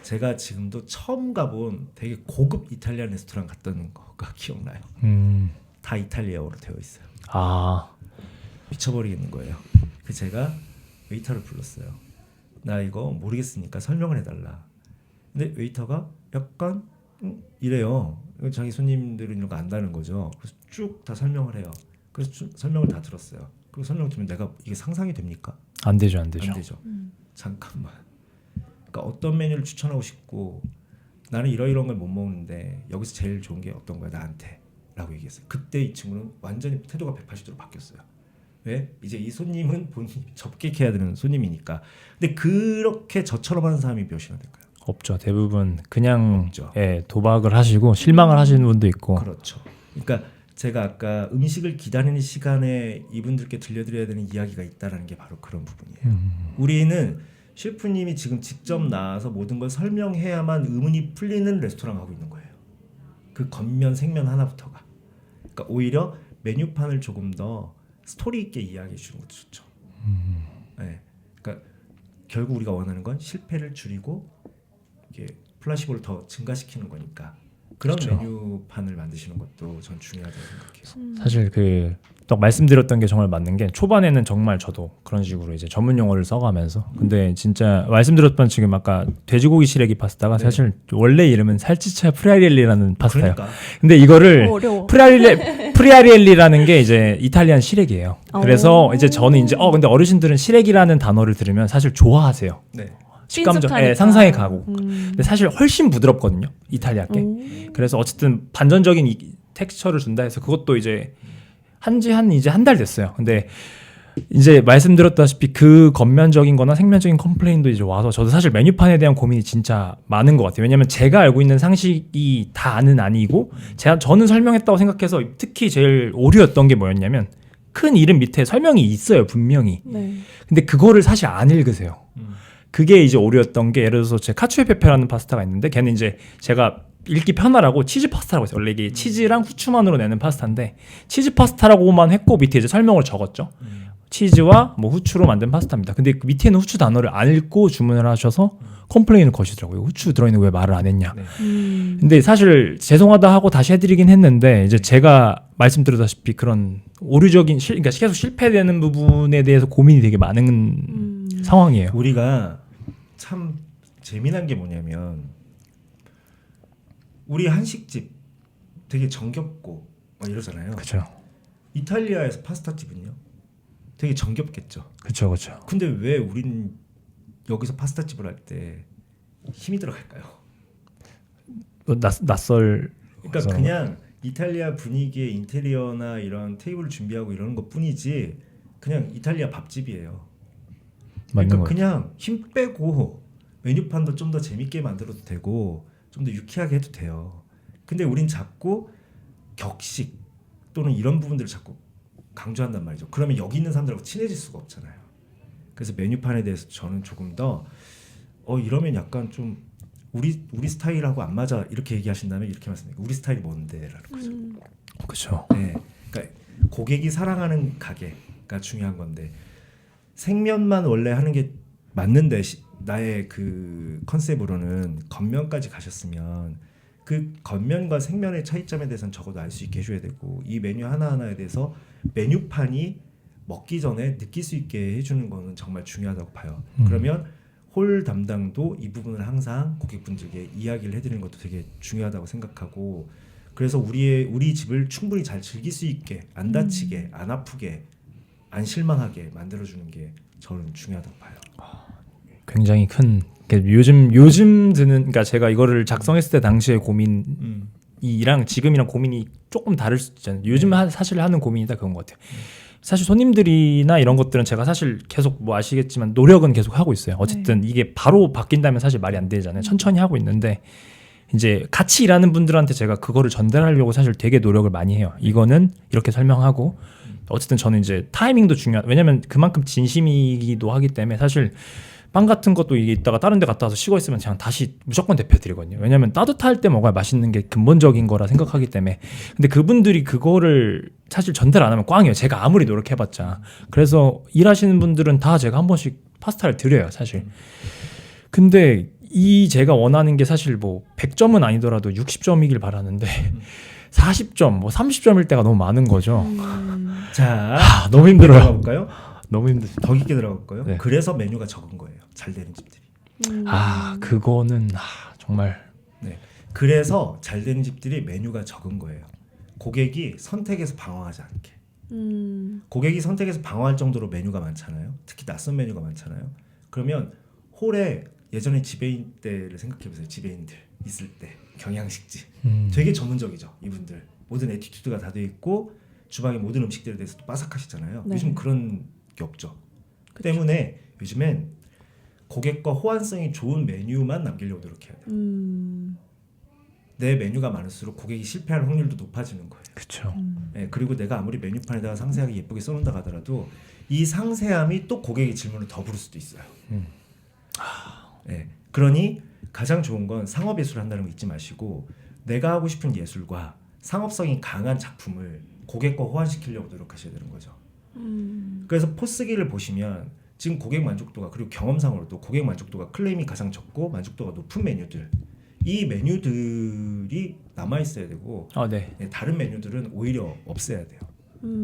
제가 지금도 처음 가본 되게 고급 이탈리안 레스토랑 갔던 거가 기억나요. 다 이탈리아어로 되어 있어요. 미쳐버리겠는 거예요. 그래서 제가 웨이터를 불렀어요. 나 이거 모르겠으니까 설명을 해달라. 근데 웨이터가 약간 이래요. 자기 손님들은 이런 거 안다는 거죠. 그래서 쭉 다 설명을 해요. 그래서 설명을 다 들었어요. 그리고 설명 들으면 내가 이게 상상이 됩니까? 안 되죠. 안 되죠. 잠깐만. 그러니까 어떤 메뉴를 추천하고 싶고 나는 이런 걸 못 먹는데 여기서 제일 좋은 게 어떤 거야 나한테 라고 얘기했어요. 그때 이 친구는 완전히 태도가 180도로 바뀌었어요. 왜? 이제 이 손님은 본인이 접객해야 되는 손님이니까. 근데 그렇게 저처럼 하는 사람이 몇이나 될까요? 없죠. 대부분 그냥 없죠. 도박을 하시고 실망을 하시는 분도 있고. 그렇죠. 그러니까 제가 아까 음식을 기다리는 시간에 이분들께 들려드려야 되는 이야기가 있다라는 게 바로 그런 부분이에요. 우리는 셰프님이 지금 직접 나와서 모든 걸 설명해야만 의문이 풀리는 레스토랑 하고 있는 거예요. 그 겉면 생면 하나부터가. 그러니까 오히려 메뉴판을 조금 더 스토리 있게 이야기해 주는 것도 좋죠. 네. 그러니까 결국 우리가 원하는 건 실패를 줄이고 이게 플라시보를 더 증가시키는 거니까 그런 그렇죠. 메뉴판을 만드시는 것도 전 중요하다고 생각해요. 사실 딱 말씀드렸던 게 정말 맞는 게 초반에는 정말 저도 그런 식으로 이제 전문 용어를 써가면서 근데 진짜 말씀드렸던 지금 아까 돼지고기 시래기 파스타가 사실 원래 이름은 살치차 프리아리엘리라는 파스타예요. 그러니까. 근데 이거를 어려워. 프리아리엘리라는 게 이제 이탈리안 시래기예요. 그래서 이제 저는 이제 근데 어르신들은 시래기라는 단어를 들으면 사실 좋아하세요. 네. 식감적 찐득하니까. 상상에 가고. 근데 사실 훨씬 부드럽거든요. 이탈리아께. 그래서 어쨌든 반전적인 텍스처를 준다 해서 그것도 이제 이제 한 달 됐어요. 근데 이제 말씀드렸다시피 그 겉면적인 거나 생면적인 컴플레인도 이제 와서 저도 사실 메뉴판에 대한 고민이 진짜 많은 것 같아요. 왜냐면 제가 알고 있는 상식이 다는 아니고 저는 설명했다고 생각해서 특히 제일 오류였던 게 뭐였냐면 큰 이름 밑에 설명이 있어요. 분명히. 네. 근데 그거를 사실 안 읽으세요. 그게 이제 오류였던 게 예를 들어서 제 카츠에 페페라는 파스타가 있는데 걔는 이제 제가 읽기 편하라고 치즈 파스타라고 했어요. 원래 이게 치즈랑 후추만으로 내는 파스타인데 치즈 파스타라고만 했고 밑에 이제 설명을 적었죠. 치즈와 뭐 후추로 만든 파스타입니다. 근데 그 밑에 있는 후추 단어를 안 읽고 주문을 하셔서 컴플레인을 거시더라고요. 후추 들어있는 거 왜 말을 안 했냐. 네. 근데 사실 죄송하다 하고 다시 해드리긴 했는데 이제 제가 말씀드렸다시피 그런 오류적인 그러니까 계속 실패되는 부분에 대해서 고민이 되게 많은 상황이에요. 우리가 참 재미난 게 뭐냐면 우리 한식집 되게 정겹고 막 이러잖아요. 그렇죠. 이탈리아에서 파스타집은요 되게 정겹겠죠. 그렇죠. 근데 왜 우린 여기서 파스타집을 할 때 힘이 들어갈까요? 낯설 그러니까 그래서 그냥 이탈리아 분위기의 인테리어나 이런 테이블을 준비하고 이러는 것뿐이지 그냥 이탈리아 밥집이에요. 맞는 그러니까 거 그냥 힘 빼고 메뉴판도 좀 더 재밌게 만들어도 되고 좀 더 유쾌하게 해도 돼요. 근데 우린 자꾸 격식 또는 이런 부분들을 자꾸 강조한단 말이죠. 그러면 여기 있는 사람들하고 친해질 수가 없잖아요. 그래서 메뉴판에 대해서 저는 조금 더 이러면 약간 좀 우리 스타일하고 안 맞아 이렇게 얘기하신다면 이렇게 말씀드려요. 우리 스타일이 뭔데라는 거죠. 그렇죠. 네, 그러니까 고객이 사랑하는 가게가 중요한 건데 생면만 원래 하는 게 맞는데 나의 그 컨셉으로는 겉면까지 가셨으면 그 겉면과 생면의 차이점에 대해서는 적어도 알 수 있게 해줘야 되고 이 메뉴 하나하나에 대해서 메뉴판이 먹기 전에 느낄 수 있게 해주는 거는 정말 중요하다고 봐요. 그러면 홀 담당도 이 부분을 항상 고객분들께 이야기를 해드리는 것도 되게 중요하다고 생각하고 그래서 우리 집을 충분히 잘 즐길 수 있게 안 다치게 안 아프게 안 실망하게 만들어주는 게 저는 중요하다고 봐요. 굉장히 큰 요즘 드는 그러니까 제가 이거를 작성했을 때 당시의 고민이랑 지금이랑 고민이 조금 다를 수 있잖아요. 요즘 사실 하는 고민이다 그런 것 같아요. 사실 손님들이나 이런 것들은 제가 사실 계속 뭐 아시겠지만 노력은 계속 하고 있어요. 어쨌든 이게 바로 바뀐다면 사실 말이 안 되잖아요. 천천히 하고 있는데 이제 같이 일하는 분들한테 제가 그거를 전달하려고 사실 되게 노력을 많이 해요. 이거는 이렇게 설명하고 어쨌든 저는 이제 타이밍도 중요한 왜냐면 그만큼 진심이기도 하기 때문에 사실 빵 같은 것도 이게 있다가 다른 데 갔다 와서 식어 있으면 그냥 다시 무조건 대표드리거든요. 왜냐면 따뜻할 때 먹어야 맛있는 게 근본적인 거라 생각하기 때문에. 근데 그분들이 그거를 사실 전달 안 하면 꽝이에요. 제가 아무리 노력해봤자. 그래서 일하시는 분들은 다 제가 한 번씩 파스타를 드려요, 사실. 근데 이 제가 원하는 게 사실 뭐 100점은 아니더라도 60점이길 바라는데 40점, 뭐 30점일 때가 너무 많은 거죠. 자, 너무 힘들어요. 들어가 볼까요? 너무 힘들. 더 깊게 들어가 볼까요? 네. 그래서 메뉴가 적은 거예요. 잘 되는 집들이. 그거는 정말. 네. 그래서 잘 되는 집들이 메뉴가 적은 거예요. 고객이 선택해서 방황하지 않게. 고객이 선택해서 방황할 정도로 메뉴가 많잖아요. 특히 낯선 메뉴가 많잖아요. 그러면 홀에 예전에 지배인 때를 생각해 보세요. 지배인들 있을 때 경양식집 되게 전문적이죠. 이분들 모든 에티튜드가 다 돼 있고 주방의 모든 음식들에 대해서도 빠삭하시잖아요. 네. 요즘 그런 게 없죠. 때문에 요즘엔 고객과 호환성이 좋은 메뉴만 남기려고 노력해야 돼요. 내 메뉴가 많을수록 고객이 실패할 확률도 높아지는 거예요. 그렇죠. 네, 그리고 내가 아무리 메뉴판에다가 상세하게 예쁘게 써놓는다 하더라도 이 상세함이 또 고객의 질문을 더 부를 수도 있어요. 네, 그러니 가장 좋은 건 상업 예술을 한다는 거 잊지 마시고 내가 하고 싶은 예술과 상업성이 강한 작품을 고객과 호환시키려고 노력하셔야 되는 거죠. 그래서 포스기를 보시면 지금 고객 만족도가 그리고 경험상으로도 고객 만족도가 클레임이 가장 적고 만족도가 높은 메뉴들 이 메뉴들이 남아 있어야 되고 네. 네, 다른 메뉴들은 오히려 없애야 돼요.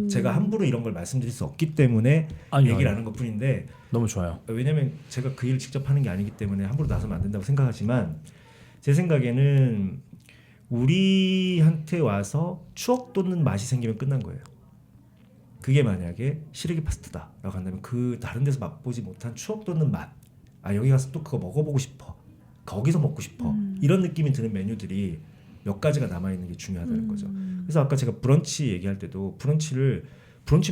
제가 함부로 이런 걸 말씀드릴 수 없기 때문에 얘기를 하는 것뿐인데 너무 좋아요. 왜냐면 제가 그 일을 직접 하는 게 아니기 때문에 함부로 나서면 안 된다고 생각하지만 제 생각에는 우리한테 와서 추억 돋는 맛이 생기면 끝난 거예요. 그게 만약에 시래기 파스타다라고 한다면 그 다른 데서 맛보지 못한 추억 돋는 맛. 여기 가서 또 그거 먹어보고 싶어. 거기서 먹고 싶어. 이런 느낌이 드는 메뉴들이 몇 가지가 남아있는 게 중요하다는 거죠. 그래서 아까 제가 브런치 얘기할 때도 브런치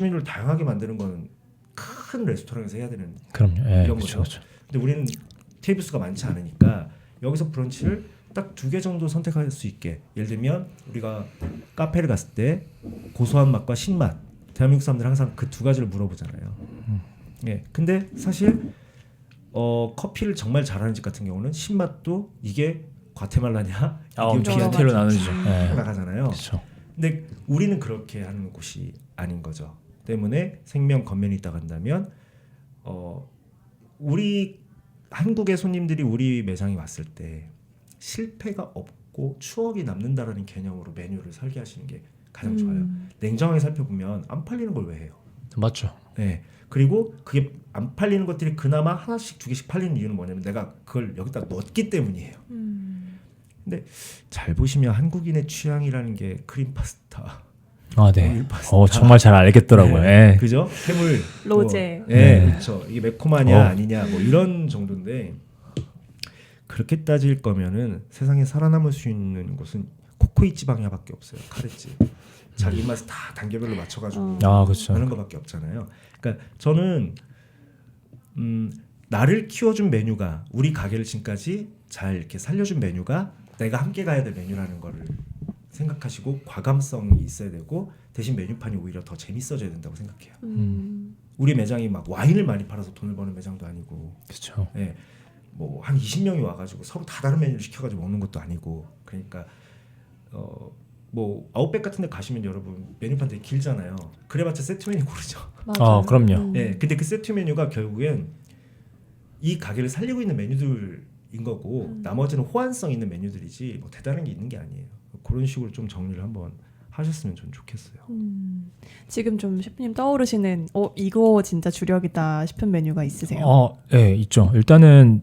메뉴를 다양하게 만드는 건 큰 레스토랑에서 해야 되는 그럼요. 이런 거죠. 근데 우리는 테이블 수가 많지 않으니까 여기서 브런치를 딱 2개 정도 선택할 수 있게 예를 들면 우리가 카페를 갔을 때 고소한 맛과 신맛 대한민국 사람들 항상 그 2가지를 물어보잖아요. 예, 근데 사실 커피를 정말 잘하는 집 같은 경우는 신맛도 이게 과테말라냐 디테일로 나누죠. 나가잖아요. 그렇죠. 근데 우리는 그렇게 하는 곳이 아닌 거죠. 때문에 생면 겉면이 있다고 한다면 우리 한국의 손님들이 우리 매장에 왔을 때 실패가 없고 추억이 남는다라는 개념으로 메뉴를 설계하시는 게 가장 좋아요. 냉정하게 살펴보면 안 팔리는 걸 왜 해요? 맞죠. 네. 그리고 그게 안 팔리는 것들이 그나마 하나씩 2개씩 팔리는 이유는 뭐냐면 내가 그걸 여기다 넣었기 때문이에요. 근데 잘 보시면 한국인의 취향이라는 게 크림 파스타. 네. 정말 잘 알겠더라고요. 네. 그죠? 해물, 로제. 네, 그렇죠. 이게 매콤하냐 아니냐 뭐 이런 정도인데 그렇게 따질 거면은 세상에 살아남을 수 있는 곳은 코코이 지방야밖에 없어요. 카레집. 자기 입맛에 다 단계별로 맞춰가지고 아, 그렇죠. 하는 거밖에 없잖아요. 그러니까 저는 나를 키워준 메뉴가 우리 가게를 지금까지 잘 이렇게 살려준 메뉴가 내가 함께 가야 될 메뉴라는 거를 생각하시고 과감성이 있어야 되고 대신 메뉴판이 오히려 더 재밌어져야 된다고 생각해요. 우리 매장이 막 와인을 많이 팔아서 돈을 버는 매장도 아니고, 그렇죠. 예, 뭐 한 20명이 와가지고 서로 다 다른 메뉴를 시켜가지고 먹는 것도 아니고, 그러니까 뭐 아웃백 같은데 가시면 여러분 메뉴판 되게 길잖아요. 그래봤자 세트 메뉴 고르죠. 아, 그럼요. 예, 근데 그 세트 메뉴가 결국엔 이 가게를 살리고 있는 메뉴들인 거고 나머지는 호환성 있는 메뉴들이지 뭐 대단한 게 있는 게 아니에요. 그런 식으로 좀 정리를 한번 하셨으면 전 좋겠어요. 지금 좀 셰프님 떠오르시는 이거 진짜 주력이다 싶은 메뉴가 있으세요? 네, 있죠. 일단은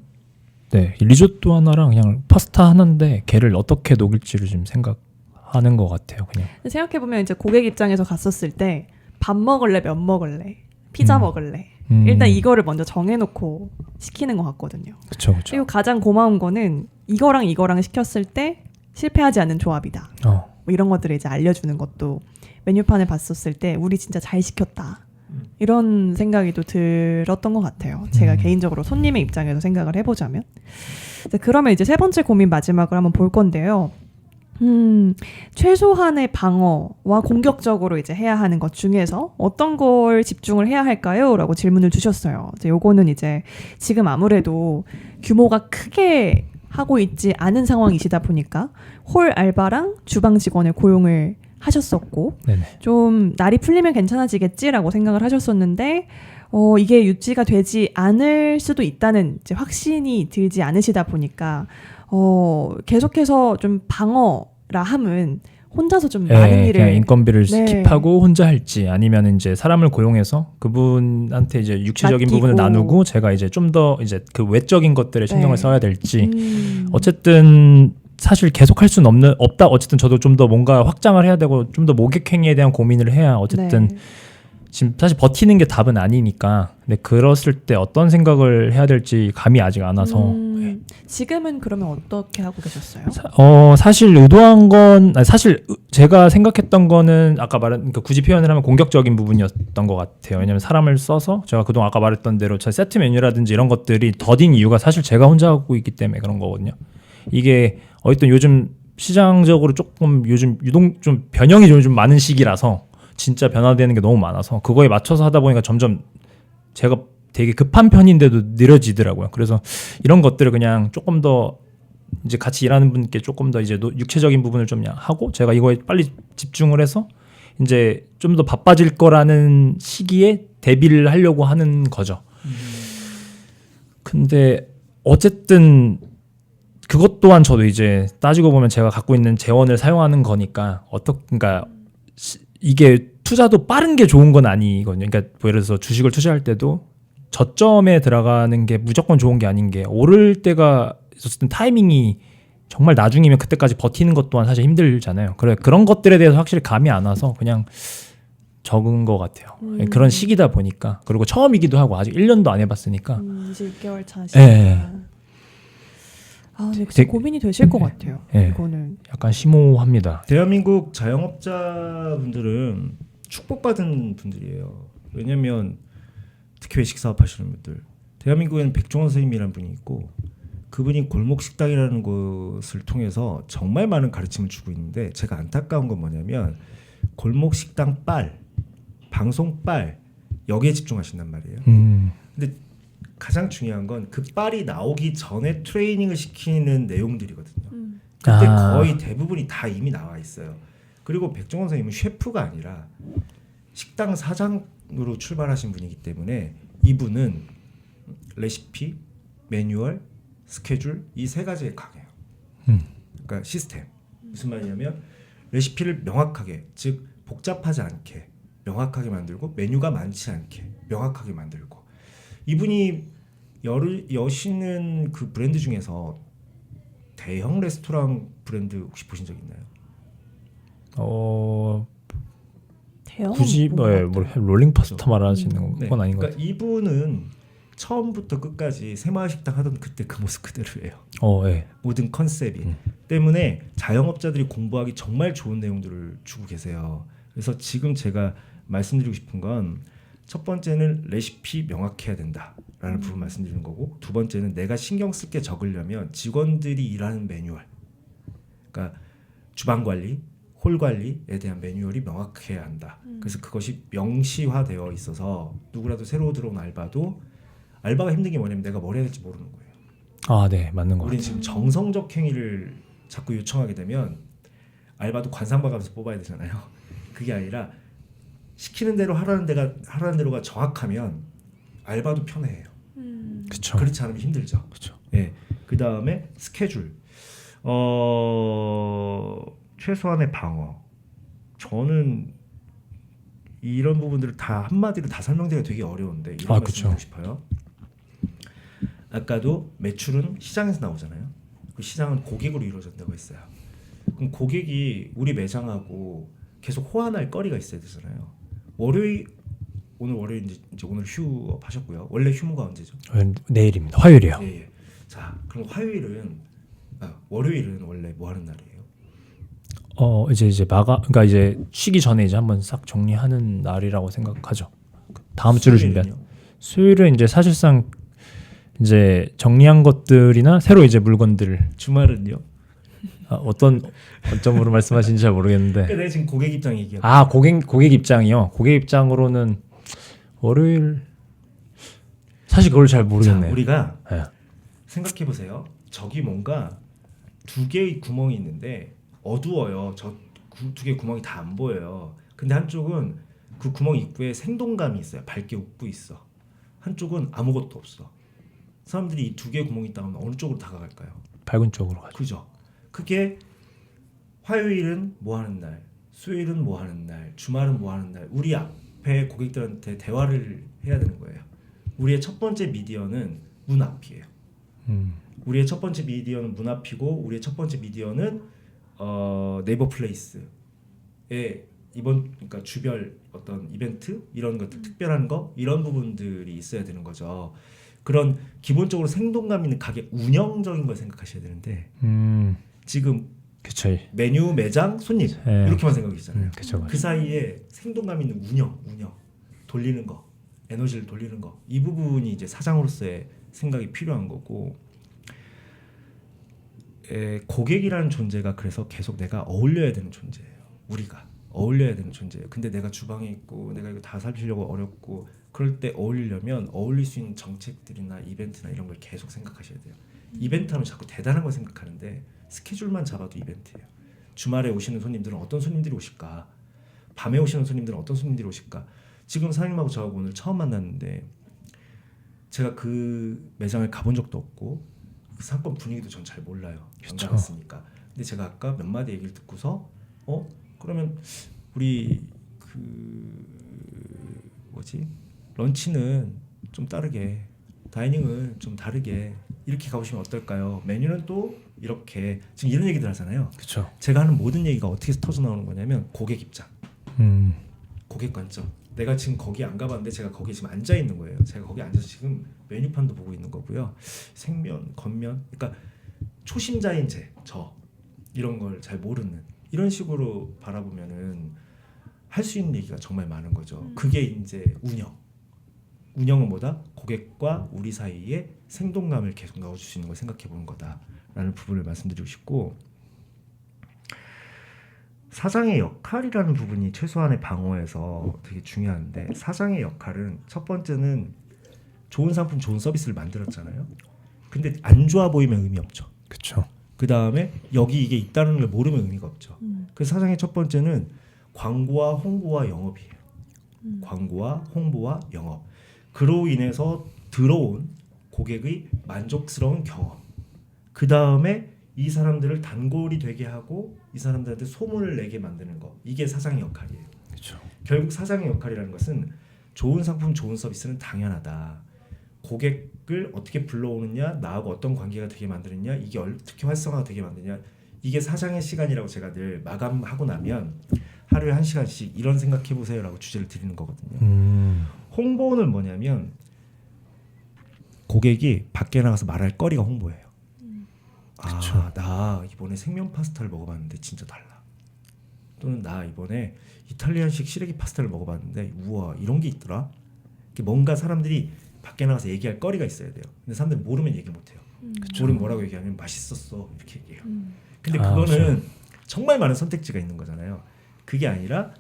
네, 리조또 하나랑 그냥 파스타 하나인데 걔를 어떻게 녹일지를 지금 생각하는 것 같아요. 그냥. 생각해 보면 이제 고객 입장에서 갔었을 때 밥 먹을래, 면 먹을래, 피자 먹을래. 일단 이거를 먼저 정해놓고 시키는 것 같거든요. 그렇죠, 그렇죠. 그리고 가장 고마운 거는 이거랑 이거랑 시켰을 때 실패하지 않는 조합이다. 뭐 이런 것들을 이제 알려주는 것도 메뉴판을 봤었을 때 우리 진짜 잘 시켰다. 이런 생각이 또 들었던 것 같아요. 제가 개인적으로 손님의 입장에서 생각을 해보자면. 그러면 이제 세 번째 고민 마지막으로 한번 볼 건데요. 최소한의 방어와 공격적으로 이제 해야 하는 것 중에서 어떤 걸 집중을 해야 할까요? 라고 질문을 주셨어요. 요거는 이제 지금 아무래도 규모가 크게 하고 있지 않은 상황이시다 보니까 홀 알바랑 주방 직원을 고용을 하셨었고 네네. 좀 날이 풀리면 괜찮아지겠지라고 생각을 하셨었는데 이게 유지가 되지 않을 수도 있다는 이제 확신이 들지 않으시다 보니까 계속해서 좀 방어라 함은 혼자서 좀 많은 일을 그냥 인건비를 네. 스킵하고 혼자 할지 아니면 이제 사람을 고용해서 그분한테 이제 육체적인 맡기고. 부분을 나누고 제가 이제 좀 더 이제 그 외적인 것들에 신경을 네. 써야 될지 어쨌든 사실 계속 할 수는 없다. 어쨌든 저도 좀 더 뭔가 확장을 해야 되고 좀 더 모객행위에 대한 고민을 해야 어쨌든 네. 지금 사실 버티는 게 답은 아니니까. 근데 그랬을 때 어떤 생각을 해야 될지 감이 아직 안 와서. 지금은 그러면 어떻게 하고 계셨어요? 사실 의도한 건 사실 제가 생각했던 거는 아까 말한 그러니까 굳이 표현을 하면 공격적인 부분이었던 것 같아요. 왜냐하면 사람을 써서 제가 그동안 아까 말했던 대로 저 세트 메뉴라든지 이런 것들이 더딘 이유가 사실 제가 혼자 하고 있기 때문에 그런 거거든요. 이게 어쨌든 요즘 시장적으로 조금 요즘 유동 좀 변형이 좀 많은 시기라서 진짜 변화되는 게 너무 많아서 그거에 맞춰서 하다 보니까 점점 제가 되게 급한 편인데도 느려지더라고요. 그래서 이런 것들을 그냥 조금 더 이제 같이 일하는 분께 조금 더 이제 육체적인 부분을 좀 하고 제가 이거에 빨리 집중을 해서 이제 좀 더 바빠질 거라는 시기에 대비를 하려고 하는 거죠. 근데 어쨌든 그것 또한 저도 이제 따지고 보면 제가 갖고 있는 재원을 사용하는 거니까 그러니까 이게 투자도 빠른 게 좋은 건 아니거든요. 그러니까 뭐 예를 들어서 주식을 투자할 때도 저점에 들어가는 게 무조건 좋은 게 아닌 게 오를 때가 어쨌든 타이밍이 정말 나중이면 그때까지 버티는 것 또한 사실 힘들잖아요. 그런 것들에 대해서 확실히 감이 안 와서 그냥 적은 것 같아요. 그런 시기다 보니까 그리고 처음이기도 하고 아직 1년도 안 해봤으니까 이제 6개월 차시니까. 네. 근데 진짜 고민이 되실 것 같아요. 네. 이거는 약간 심오합니다. 대한민국 자영업자분들은 축복받은 분들이에요. 왜냐면 특히 외식 사업 하시는 분들 대한민국에는 백종원 선생님이라는 분이 있고 그분이 골목식당이라는 곳을 통해서 정말 많은 가르침을 주고 있는데 제가 안타까운 건 뭐냐면 골목식당 빨, 방송 빨 여기에 집중하신단 말이에요. 근데 가장 중요한 건 그 빨이 나오기 전에 트레이닝을 시키는 내용들이거든요. 그때 거의 대부분이 다 이미 나와 있어요. 그리고 백종원 선생님은 셰프가 아니라 식당 사장으로 출발하신 분이기 때문에 이분은 레시피, 매뉴얼, 스케줄 이 세 가지에 강해요. 그러니까 시스템. 무슨 말이냐면 레시피를 명확하게 즉 복잡하지 않게 명확하게 만들고 메뉴가 많지 않게 명확하게 만들고 이분이 여시는 그 브랜드 중에서 대형 레스토랑 브랜드 혹시 보신 적 있나요? 대형 굳이 뭐 롤링 파스타 말하시는 건 네. 아닌 것 그러니까 같아요. 이분은 처음부터 끝까지 새마을식당 하던 그때 그 모습 그대로예요. 예. 모든 컨셉이 때문에 자영업자들이 공부하기 정말 좋은 내용들을 주고 계세요. 그래서 지금 제가 말씀드리고 싶은 건 첫 번째는 레시피 명확해야 된다라는 부분 말씀드리는 거고, 두 번째는 내가 신경 쓸 게 적으려면 직원들이 일하는 매뉴얼, 그러니까 주방 관리, 홀 관리에 대한 매뉴얼이 명확해야 한다. 그래서 그것이 명시화되어 있어서 누구라도 새로 들어온 알바가 힘든 게 뭐냐면 내가 뭘 해야 될지 모르는 거예요. 네, 맞는 것 우린 같아요. 지금 정성적 행위를 자꾸 요청하게 되면 알바도 관상 봐가면서 뽑아야 되잖아요. 그게 아니라 시키는 대로 하라는 대로가 정확하면 알바도 편해해요. 그렇죠. 그렇지 않으면 힘들죠. 그렇죠. 예. 그 다음에 스케줄. 최소한의 방어. 저는 이런 부분들을 다 한마디로 다 설명드리기가 되게 어려운데 이런 그쵸. 말씀드리고 싶어요. 아까도 매출은 시장에서 나오잖아요. 그 시장은 고객으로 이루어진다고 했어요. 그럼 고객이 우리 매장하고 계속 호환할 거리가 있어야 되잖아요. 오늘 월요일 이제 오늘 휴업 하셨고요. 원래 휴무가 언제죠? 내일입니다. 화요일이요. 예. 자, 그럼 월요일은 원래 뭐 하는 날이에요? 이제 그러니까 이제 쉬기 전에 이제 한번 싹 정리하는 날이라고 생각하죠. 다음 주를 준비한. 수요일은 이제 사실상 이제 정리한 것들이나 새로 이제 물건들. 주말은요? 어떤 관점으로 말씀하시는지 잘 모르겠는데. 그러니까 내가 지금 고객 입장 얘기하고. 고객 입장이요. 고객 입장으로는 월요일 사실 그걸 잘 모르겠네요. 자, 우리가 네. 생각해 보세요. 저기 뭔가 두 개의 구멍이 있는데 어두워요. 저 두 개의 구멍이 다 안 보여요. 근데 한쪽은 그 구멍 입구에 생동감이 있어요. 밝게 웃고 있어. 한쪽은 아무것도 없어. 사람들이 이 두 개의 구멍이 있다 하면 어느 쪽으로 다가갈까요? 밝은 쪽으로 가죠. 그죠? 그게 화요일은 뭐 하는 날, 수요일은 뭐 하는 날, 주말은 뭐 하는 날, 우리 앞에 고객들한테 대화를 해야 되는 거예요. 우리의 첫 번째 미디어는 문 앞이에요. 우리의 첫 번째 미디어는 문 앞이고, 우리의 첫 번째 미디어는 네이버 플레이스에 그러니까 주별 어떤 이벤트 이런 것들 특별한 거 이런 부분들이 있어야 되는 거죠. 그런 기본적으로 생동감 있는 가게 운영적인 걸 생각하셔야 되는데 지금 그쵸. 메뉴, 매장, 손님 이렇게만 생각이잖아요. 그쵸. 그 사이에 생동감 있는 운영 돌리는 거, 에너지를 돌리는 거, 이 부분이 이제 사장으로서의 생각이 필요한 거고, 고객이라는 존재가 그래서 계속 내가 어울려야 되는 존재예요. 우리가 어울려야 되는 존재예요. 근데 내가 주방에 있고 내가 이거 다 살피려고 어렵고, 그럴 때 어울리려면 어울릴 수 있는 정책들이나 이벤트나 이런 걸 계속 생각하셔야 돼요. 이벤트 하면 자꾸 대단한 걸 생각하는데 스케줄만 잡아도 이벤트예요. 주말에 오시는 손님들은 어떤 손님들이 오실까? 밤에 오시는 손님들은 어떤 손님들이 오실까? 지금 사장님하고 저하고 오늘 처음 만났는데 제가 그 매장을 가본 적도 없고 그 상권 분위기도 전 잘 몰라요. 안 가봤으니까. 근데 제가 아까 몇 마디 얘기를 듣고서 그러면 우리 런치는 좀 다르게, 다이닝은 좀 다르게 이렇게 가보시면 어떨까요? 메뉴는 또 이렇게, 지금 이런 얘기들 하잖아요. 그렇죠. 제가 하는 모든 얘기가 어떻게 터져 나오는 거냐면 고객 입장, 고객 관점. 내가 지금 거기 안 가봤는데 제가 거기 지금 앉아 있는 거예요. 제가 거기 앉아서 지금 메뉴판도 보고 있는 거고요. 생면, 겉면, 그러니까 초심자인 저 이런 걸 잘 모르는, 이런 식으로 바라보면은 할 수 있는 얘기가 정말 많은 거죠. 그게 이제 운영은 뭐다? 고객과 우리 사이에 생동감을 계속 넣어줄 수 있는 걸 생각해 보는 거다라는 부분을 말씀드리고 싶고, 사장의 역할이라는 부분이 최소한의 방어에서 되게 중요한데, 사장의 역할은 첫 번째는 좋은 상품, 좋은 서비스를 만들었잖아요. 근데 안 좋아 보이면 의미 없죠. 그렇죠. 그 다음에 여기 이게 있다는 걸 모르면 의미가 없죠. 그래서 사장의 첫 번째는 광고와 홍보와 영업이에요. 광고와 홍보와 영업. 그로 인해서 들어온 고객의 만족스러운 경험. 그 다음에 이 사람들을 단골이 되게 하고 이 사람들한테 소문을 내게 만드는 거. 이게 사장의 역할이에요. 그렇죠. 결국 사장의 역할이라는 것은 좋은 상품, 좋은 서비스는 당연하다. 고객을 어떻게 불러오느냐, 나하고 어떤 관계가 되게 만드느냐, 이게 어떻게 활성화가 되게 만드냐, 이게 사장의 시간이라고 제가 늘 마감하고 나면 하루에 1시간씩 이런 생각해보세요라고 주제를 드리는 거거든요. 홍보는 뭐냐면 고객이 밖에 나가서 말할 거리가 홍보예요. 그쵸. 나 이번에 생면 파스타를 먹어봤는데 진짜 달라. 또는 나 이번에 이탈리안식 시래기 파스타를 먹어봤는데 우와 이런 게 있더라. 이렇게 뭔가 사람들이 밖에 나가서 얘기할 거리가 있어야 돼요. 근데 사람들이 모르면 얘기 못해요. 모르면 뭐라고 얘기하면 맛있었어 이렇게 얘기해요. 근데 그거는 정말 많은 선택지가 있는 거잖아요. 그게 아니라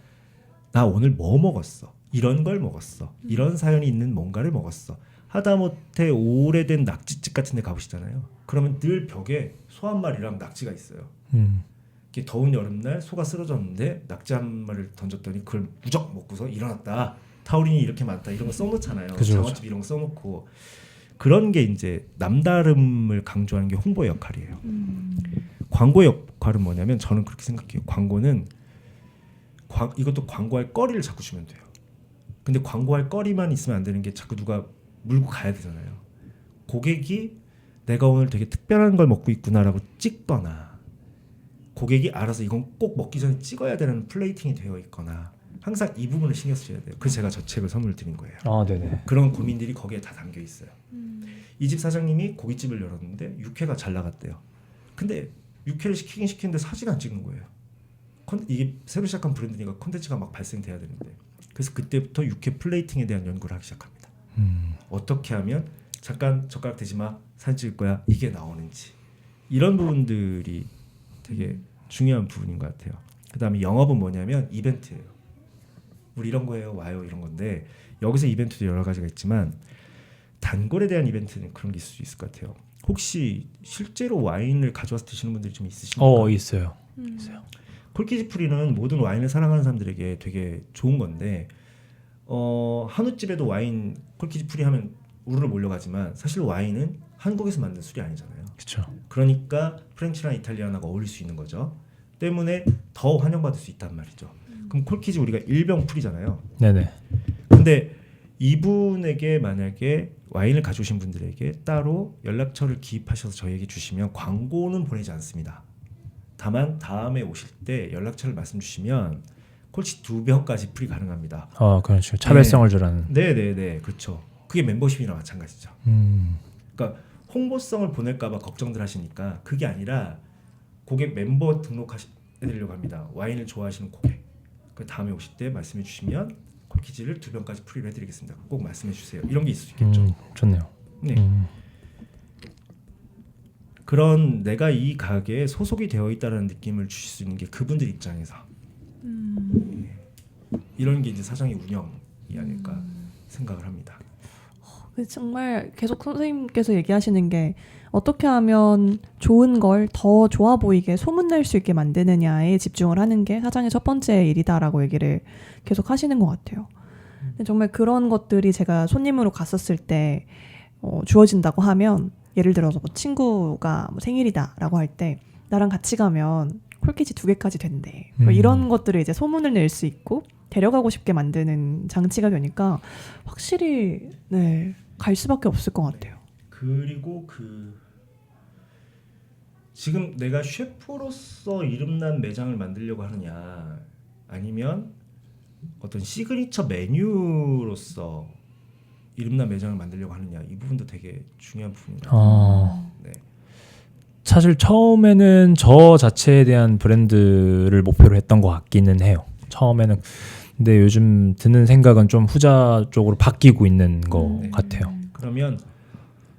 나 오늘 뭐 먹었어. 이런 걸 먹었어. 이런 사연이 있는 뭔가를 먹었어. 하다못해 오래된 낙지집 같은 데 가보시잖아요. 그러면 늘 벽에 소 한 마리랑 낙지가 있어요. 이렇게 더운 여름날 소가 쓰러졌는데 낙지 한 마리를 던졌더니 그걸 무적 먹고서 일어났다. 타우린이 이렇게 많다. 이런 거 써놓잖아요. 그죠. 장어집 이런 거 써놓고. 그런 게 이제 남다름을 강조하는 게 홍보의 역할이에요. 광고의 역할은 뭐냐면 저는 그렇게 생각해요. 광고는 이것도 광고할 거리를 자꾸 주면 돼요. 근데 광고할 거리만 있으면 안 되는 게 자꾸 누가 물고 가야 되잖아요. 고객이 내가 오늘 되게 특별한 걸 먹고 있구나라고 찍거나 고객이 알아서 이건 꼭 먹기 전에 찍어야 되는 플레이팅이 되어 있거나 항상 이 부분을 신경 쓰셔야 돼요. 그래서 제가 저 책을 선물 드린 거예요. 네네. 그런 고민들이 거기에 다 담겨 있어요. 이 집 사장님이 고깃집을 열었는데 육회가 잘 나갔대요. 근데 육회를 시키긴 시키는데 사진 안 찍는 거예요. 이게 새로 시작한 브랜드니까 콘텐츠가 막 발생돼야 되는데 그래서 그때부터 육회 플레이팅에 대한 연구를 하기 시작합니다. 어떻게 하면 잠깐 젓가락 대지 마 사진 찍을 거야 이게 나오는지 이런 부분들이 되게 중요한 부분인 것 같아요. 그 다음에 영업은 뭐냐면 이벤트예요. 우리 이런 거예요 와요 이런 건데 여기서 이벤트도 여러 가지가 있지만 단골에 대한 이벤트는 그런 게 있을 수 있을 것 같아요. 혹시 실제로 와인을 가져와서 드시는 분들이 좀 있으신가요? 있어요. 있어요. 콜키지프리는 모든 와인을 사랑하는 사람들에게 되게 좋은 건데 한우집에도 와인 콜키지프리 하면 우르르 몰려가지만 사실 와인은 한국에서 만든 술이 아니잖아요. 그렇죠. 그러니까 프렌치랑 이탈리아나가 어울릴 수 있는 거죠. 때문에 더 환영받을 수 있단 말이죠. 그럼 콜키지 우리가 일병 풀이잖아요. 네네. 근데 이분에게 만약에 와인을 가져오신 분들에게 따로 연락처를 기입하셔서 저희에게 주시면 광고는 보내지 않습니다. 다만 다음에 오실 때 연락처를 말씀 주시면 콜치 2병까지 풀이 가능합니다. 그렇죠. 차별성을 주라는. 네네네 그렇죠. 그게 멤버십이랑 마찬가지죠. 그러니까 홍보성을 보낼까봐 걱정들 하시니까 그게 아니라 고객 멤버 등록해드리려고 합니다. 와인을 좋아하시는 고객. 그 다음에 오실 때 말씀해 주시면 콜키지를 2병까지 프리로 해드리겠습니다. 꼭 말씀해 주세요. 이런 게 있을 수 있겠죠. 좋네요. 네. 그런 내가 이 가게에 소속이 되어 있다는 느낌을 주실 수 있는 게 그분들 입장에서 이런 게 이제 사장의 운영이 아닐까 생각을 합니다. 정말 계속 선생님께서 얘기하시는 게 어떻게 하면 좋은 걸 더 좋아 보이게 소문낼 수 있게 만드느냐에 집중을 하는 게 사장의 첫 번째 일이다라고 얘기를 계속 하시는 것 같아요. 근데 정말 그런 것들이 제가 손님으로 갔었을 때 주어진다고 하면 예를 들어서 뭐 친구가 뭐 생일이다라고 할 때 나랑 같이 가면 콜키지 2개까지 된대. 뭐 이런 것들을 이제 소문을 낼 수 있고 데려가고 싶게 만드는 장치가 되니까 확실히 갈 수밖에 없을 것 같아요. 그리고 지금 내가 셰프로서 이름난 매장을 만들려고 하느냐 아니면 어떤 시그니처 메뉴로서 이름난 매장을 만들려고 하느냐 이 부분도 되게 중요한 부분입니다. 네. 사실 처음에는 저 자체에 대한 브랜드를 목표로 했던 것 같기는 해요. 처음에는. 근데 요즘 드는 생각은 좀 후자 쪽으로 바뀌고 있는 것 같아요. 그러면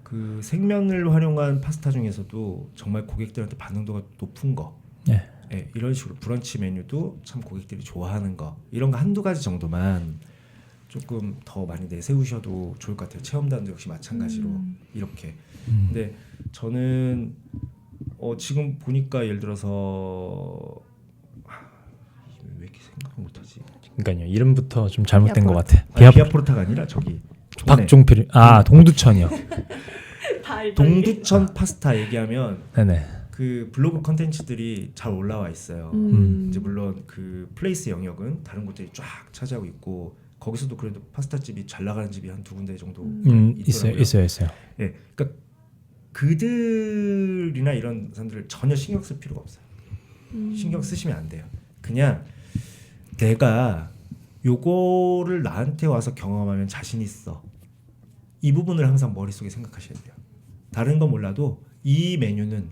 그 생면을 활용한 파스타 중에서도 정말 고객들한테 반응도가 높은 거, 네, 이런 식으로 브런치 메뉴도 참 고객들이 좋아하는 거 이런 거 한두 가지 정도만 조금 더 많이 내세우셔도 좋을 것 같아요. 체험단도 역시 마찬가지로 이렇게. 근데 저는 지금 보니까 예를 들어서 왜 이렇게 생각을 못하지? 그러니까요. 이름부터 좀 잘못된 것 같아. 비아포르타가 아니라 저기 박종필 동두천이요. 동두천 파스타 얘기하면 네네. 그 블로그 컨텐츠들이 잘 올라와 있어요. 이제 물론 그 플레이스 영역은 다른 곳들이 쫙 차지하고 있고 거기서도 그래도 파스타 집이 잘 나가는 집이 한 2군데 정도 있더라고요. 있어요. 예, 그러니까 그들이나 이런 사람들을 전혀 신경 쓸 필요가 없어요. 신경 쓰시면 안 돼요. 그냥 내가 요거를 나한테 와서 경험하면 자신 있어. 이 부분을 항상 머릿속에 생각하셔야 돼요. 다른 건 몰라도 이 메뉴는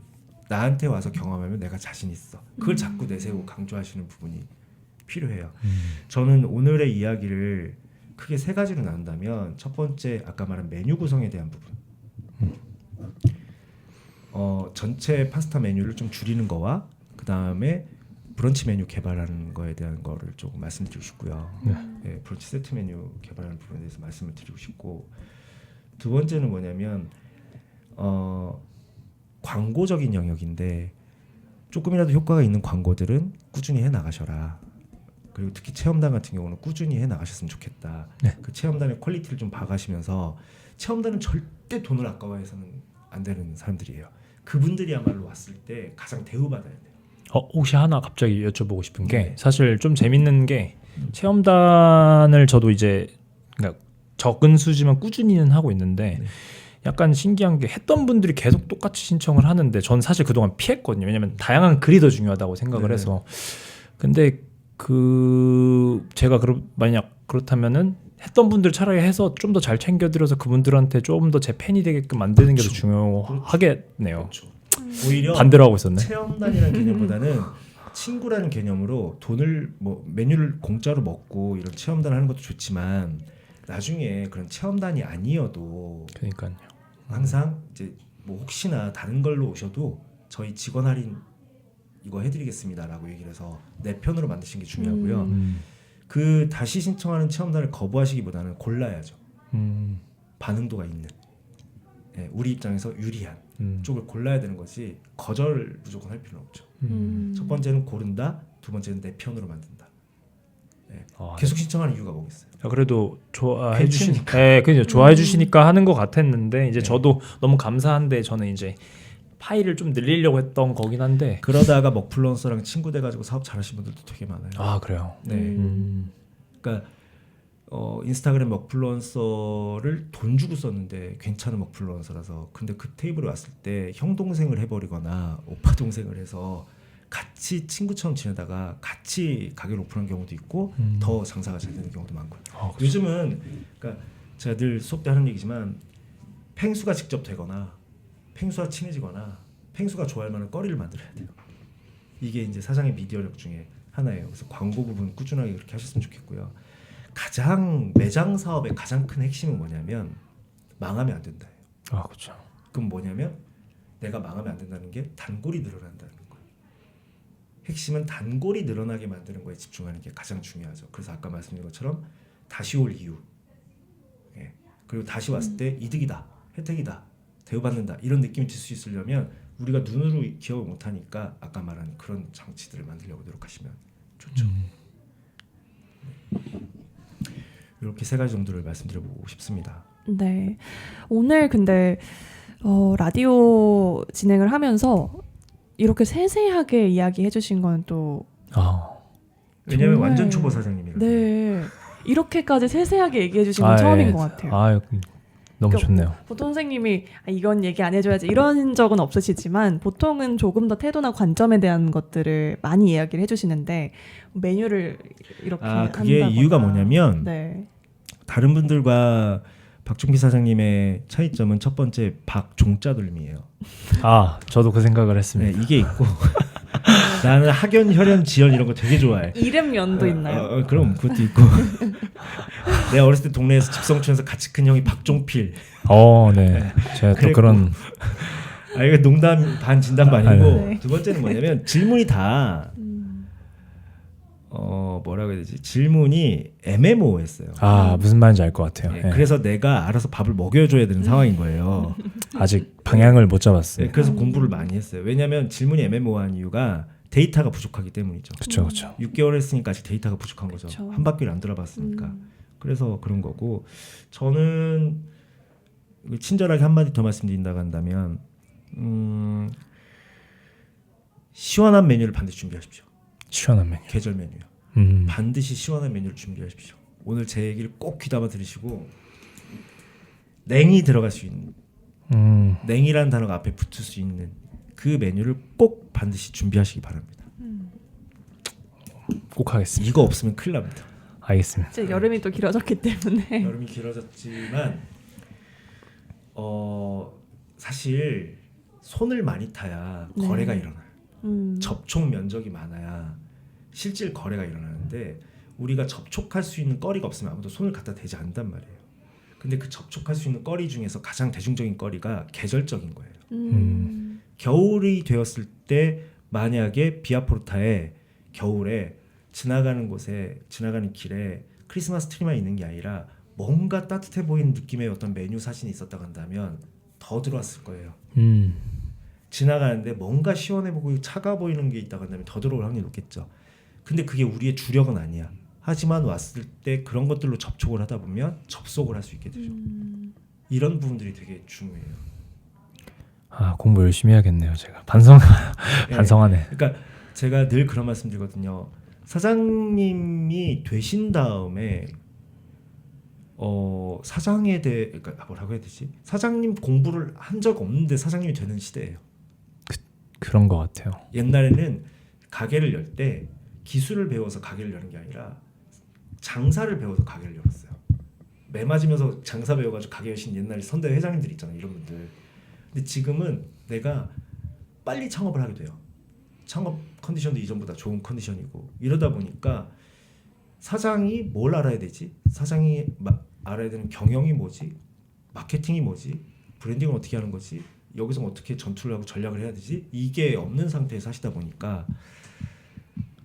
나한테 와서 경험하면 내가 자신 있어. 그걸 자꾸 내세우고 강조하시는 부분이 필요해요. 저는 오늘의 이야기를 크게 세 가지로 나눈다면 첫 번째 아까 말한 메뉴 구성에 대한 부분. 전체 파스타 메뉴를 좀 줄이는 거와 그 다음에 브런치 메뉴 개발하는 거에 대한 거를 조금 말씀드리고 싶고요. 네, 브런치 세트 메뉴 개발하는 부분에 대해서 말씀을 드리고 싶고 두 번째는 뭐냐면 광고적인 영역인데 조금이라도 효과가 있는 광고들은 꾸준히 해 나가셔라. 그리고 특히 체험단 같은 경우는 꾸준히 해 나가셨으면 좋겠다. 네. 그 체험단의 퀄리티를 좀 봐가시면서 체험단은 절대 돈을 아까워해서는 안 되는 사람들이에요. 그분들이야말로 왔을 때 가장 대우받아야 돼요. 혹시 하나 갑자기 여쭤보고 싶은 게 네. 사실 좀 재밌는 게 체험단을 저도 이제 그러니까 적은 수지만 꾸준히는 하고 있는데 네. 약간 신기한 게 했던 분들이 계속 똑같이 신청을 하는데 전 사실 그동안 피했거든요. 왜냐면 다양한 글이 더 중요하다고 생각을 네. 해서. 근데 제가 만약 그렇다면은 했던 분들 차라리 해서 좀 더 잘 챙겨드려서 그분들한테 좀 더 제 팬이 되게끔 만드는 게 더 그렇죠. 중요하겠네요. 그렇죠. 오히려 반대로 하고 있었네. 체험단이라는 개념보다는 친구라는 개념으로 돈을 메뉴를 공짜로 먹고 이런 체험단을 하는 것도 좋지만 나중에 그런 체험단이 아니어도 그러니까요. 항상 이제 혹시나 다른 걸로 오셔도 저희 직원 할인 이거 해드리겠습니다라고 얘기를 해서 내 편으로 만드시는 게 중요하고요. 그 다시 신청하는 체험단을 거부하시기보다는 골라야죠. 반응도가 있는 우리 입장에서 유리한 쪽을 골라야 되는 거지 거절을 무조건 할 필요는 없죠. 첫 번째는 고른다, 두 번째는 내 편으로 만든다. 계속 신청하는 이유가 뭐겠어요? 그래도 좋아해 해주시니까. 주시니까, 그죠. 좋아해 주시니까 하는 것 같았는데 이제 네. 저도 너무 감사한데 저는 이제 파일을 좀 늘리려고 했던 거긴 한데. 그러다가 먹플루언서랑 친구 돼가지고 사업 잘하시는 분들도 되게 많아요. 아 그래요. 네, 그러니까 인스타그램 먹플루언서를 돈 주고 썼는데 괜찮은 먹플루언서라서 근데 그 테이블에 왔을 때 형 동생을 해버리거나 오빠 동생을 해서 같이 친구처럼 지내다가 같이 가게를 오픈한 경우도 있고 더 장사가 잘 되는 경우도 많고요. 요즘은 그러니까 제가 늘 수업 때 하는 얘기지만 팽수가 직접 되거나 팽수와 친해지거나 팽수가 좋아할 만한 거리를 만들어야 돼요. 이게 이제 사장의 미디어력 중에 하나예요. 그래서 광고 부분 꾸준하게 그렇게 하셨으면 좋겠고요. 가장 매장 사업의 가장 큰 핵심은 뭐냐면 망하면 안 된다. 아 그렇죠. 그럼 뭐냐면 내가 망하면 안 된다는 게 단골이 늘어난다는 거예요. 핵심은 단골이 늘어나게 만드는 거에 집중하는 게 가장 중요하죠. 그래서 아까 말씀드린 것처럼 다시 올 이유, 그리고 다시 왔을 때 이득이다, 혜택이다, 대우받는다 이런 느낌이 들 수 있으려면 우리가 눈으로 기억을 못하니까 아까 말한 그런 장치들을 만들려고 노력하시면 좋죠. 이렇게 세 가지 정도를 말씀드려보고 싶습니다. 네. 오늘 근데 라디오 진행을 하면서 이렇게 세세하게 이야기해 주신 건 또 왜냐면 정말- 완전 초보 사장님이거든요. 네. 이렇게까지 세세하게 얘기해 주신 건 처음인 것 같아요. 너무 그러니까 좋네요. 보통 선생님이 이건 얘기 안 해줘야지 이런 적은 없으시지만 보통은 조금 더 태도나 관점에 대한 것들을 많이 이야기를 해주시는데 메뉴를 이렇게 그게 한다거나. 이유가 뭐냐면 네. 다른 분들과 박종기 사장님의 차이점은 첫 번째 박종자 돌림이에요. 저도 그 생각을 네, 했습니다. 이게 있고 나는 학연, 혈연, 지연 이런 거 되게 좋아해. 이름연도 있나요? 그럼 그것도 있고 내가 어렸을 때 동네에서 집성촌에서 같이 큰 형이 박종필. 네. 제가 또 그랬고. 그런 이거 농담 반 진담 반이고 네. 두 번째는 뭐냐면 질문이 다 뭐라고 해야 되지? 질문이 애매모호했어요. 무슨 말인지 알 것 같아요. 예. 그래서 내가 알아서 밥을 먹여줘야 되는 상황인 거예요. 아직 방향을 못 잡았어요. 그래서 공부를 많이 했어요. 왜냐하면 질문이 애매모호한 이유가 데이터가 부족하기 때문이죠. 그렇죠. 6개월 했으니까 아직 데이터가 부족한 거죠. 그쵸. 한 바퀴를 안 돌아봤으니까. 그래서 그런 거고 저는 친절하게 한마디 더 말씀드린다고 한다면 시원한 메뉴를 반드시 준비하십시오. 시원한 메뉴. 계절 메뉴요. 반드시 시원한 메뉴를 준비하십시오. 오늘 제 얘기를 꼭 귀담아 들으시고 냉이 들어갈 수 있는 냉이라는 단어가 앞에 붙을 수 있는 그 메뉴를 꼭 반드시 준비하시기 바랍니다. 꼭 하겠습니다. 이거 없으면 큰일 납니다. 알겠습니다. 이제 여름이 또 길어졌기 때문에 여름이 길어졌지만 사실 손을 많이 타야 네. 거래가 일어나요. 음. 접촉 면적이 많아야 실질 거래가 일어나는데 우리가 접촉할 수 있는 거리가 없으면 아무도 손을 갖다 대지 않는단 말이에요. 근데 그 접촉할 수 있는 거리 중에서 가장 대중적인 거리가 계절적인 거예요. 겨울이 되었을 때 만약에 비아포르타에 겨울에 지나가는 곳에 지나가는 길에 크리스마스 트리만 있는 게 아니라 뭔가 따뜻해 보이는 느낌의 어떤 메뉴 사진이 있었다고 한다면 더 들어왔을 거예요. 지나가는데 뭔가 시원해 보이고 차가워 보이는 게 있다고 한다면 더 들어올 확률이 높겠죠. 근데 그게 우리의 주력은 아니야. 하지만 왔을 때 그런 것들로 접촉을 하다 보면 접속을 할 수 있게 되죠. 이런 부분들이 되게 중요해요. 아, 공부 열심히 해야겠네요. 제가 예. 반성하네. 그러니까 제가 늘 그런 말씀드리거든요. 사장님이 되신 다음에 사장에 대해 그러니까 뭐라고 해야 되지? 사장님 공부를 한 적 없는데 사장님이 되는 시대예요. 그런 것 같아요. 옛날에는 가게를 열 때 기술을 배워서 가게를 여는 게 아니라 장사를 배워서 가게를 열었어요. 매 맞으면서 장사 배워가지고 가게 여신 옛날 선대 회장님들 있잖아요. 이런 분들. 근데 지금은 내가 빨리 창업을 하게 돼요. 창업 컨디션도 이전보다 좋은 컨디션이고 이러다 보니까 사장이 뭘 알아야 되지? 사장이 알아야 되는 경영이 뭐지? 마케팅이 뭐지? 브랜딩을 어떻게 하는 거지? 여기서 어떻게 전투를 하고 전략을 해야 되지? 이게 없는 상태에서 하시다 보니까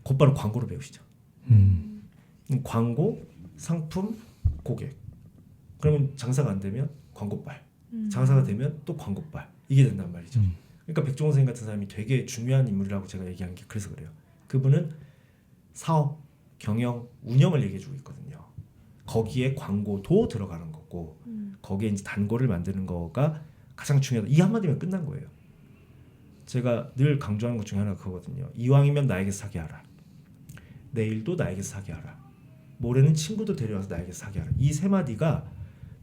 곧바로 광고를 배우시죠. 광고, 상품, 고객. 그러면 장사가 안 되면 광고빨. 장사가 되면 또 광고빨. 이게 된단 말이죠. 그러니까 백종원 선생님 같은 사람이 되게 중요한 인물이라고 제가 얘기한 게 그래서 그래요. 그분은 사업, 경영, 운영을 얘기해주고 있거든요. 거기에 광고도 들어가는 거고 거기에 이제 단골을 만드는 거가 가장 중요하다. 이 한마디면 끝난 거예요. 제가 늘 강조하는 것 중에 하나가 그거거든요. 이왕이면 나에게 사게 하라. 내일도 나에게 사게 하라. 모레는 친구도 데려와서 나에게 사게 하라. 이 세 마디가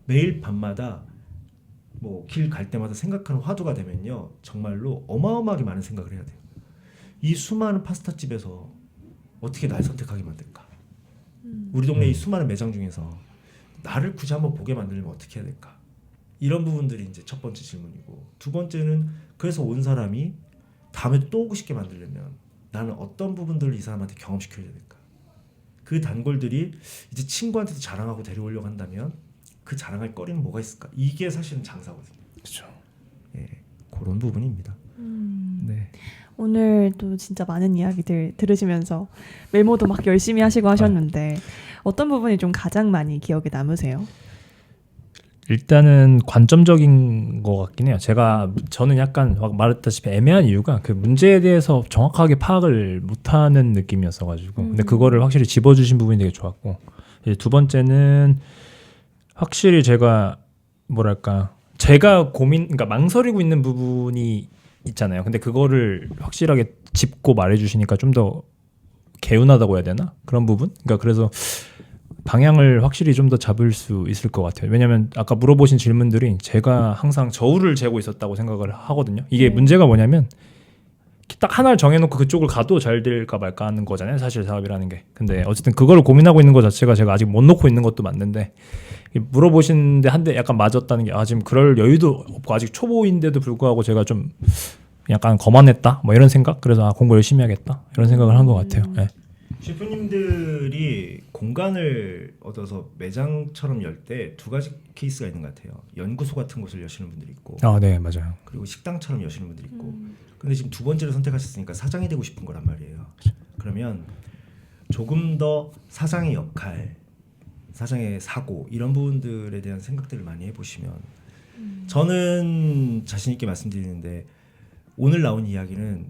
매일 밤마다 뭐 길 갈 때마다 생각하는 화두가 되면요. 정말로 어마어마하게 많은 생각을 해야 돼요. 이 수많은 파스타집에서 어떻게 날 선택하게 만들까? 우리 동네 이 수많은 매장 중에서 나를 굳이 한번 보게 만들려면 어떻게 해야 될까? 이런 부분들이 이제 첫 번째 질문이고, 두 번째는 그래서 온 사람이 다음에 또 오고 싶게 만들려면 나는 어떤 부분들을 이 사람한테 경험시켜야 될까? 그 단골들이 이제 친구한테도 자랑하고 데려오려고 한다면 그 자랑할 거리는 뭐가 있을까? 이게 사실은 장사거든요. 그렇죠. 예, 그런 부분입니다. 네. 오늘 또 진짜 많은 이야기들 들으시면서 메모도 막 열심히 하시고 하셨는데 어떤 부분이 좀 가장 많이 기억에 남으세요? 일단은 관점적인 것 같긴 해요. 저는 약간 말했다시피 애매한 이유가 그 문제에 대해서 정확하게 파악을 못하는 느낌이었어가지고 근데 그거를 확실히 짚어주신 부분이 되게 좋았고, 이제 두 번째는 확실히 제가 그러니까 망설이고 있는 부분이 있잖아요. 근데 그거를 확실하게 짚고 말해주시니까 좀 더 개운하다고 해야 되나? 그런 부분? 그러니까 그래서 방향을 확실히 좀 더 잡을 수 있을 것 같아요. 왜냐하면 아까 물어보신 질문들이 제가 항상 저울을 재고 있었다고 생각을 하거든요. 이게 문제가 뭐냐면 딱 하나를 정해놓고 그쪽을 가도 잘 될까 말까 하는 거잖아요. 사실 사업이라는 게. 근데 어쨌든 그걸 고민하고 있는 것 자체가 제가 아직 못 놓고 있는 것도 맞는데, 물어보시는데 한 대 약간 맞았다는 게 지금 그럴 여유도 없고 아직 초보인데도 불구하고 제가 좀 약간 거만했다 뭐 이런 생각. 그래서 공부 열심히 해야겠다 이런 생각을 한 것 같아요. 네. 셰프님들이 공간을 얻어서 매장처럼 열 때 두 가지 케이스가 있는 것 같아요. 연구소 같은 곳을 여시는 분들이 있고, 네, 맞아요. 그리고 식당처럼 여시는 분들이 있고. 근데 지금 두 번째를 선택하셨으니까 사장이 되고 싶은 거란 말이에요. 그러면 조금 더 사장의 역할, 사장의 사고 이런 부분들에 대한 생각들을 많이 해보시면, 저는 자신 있게 말씀드리는데 오늘 나온 이야기는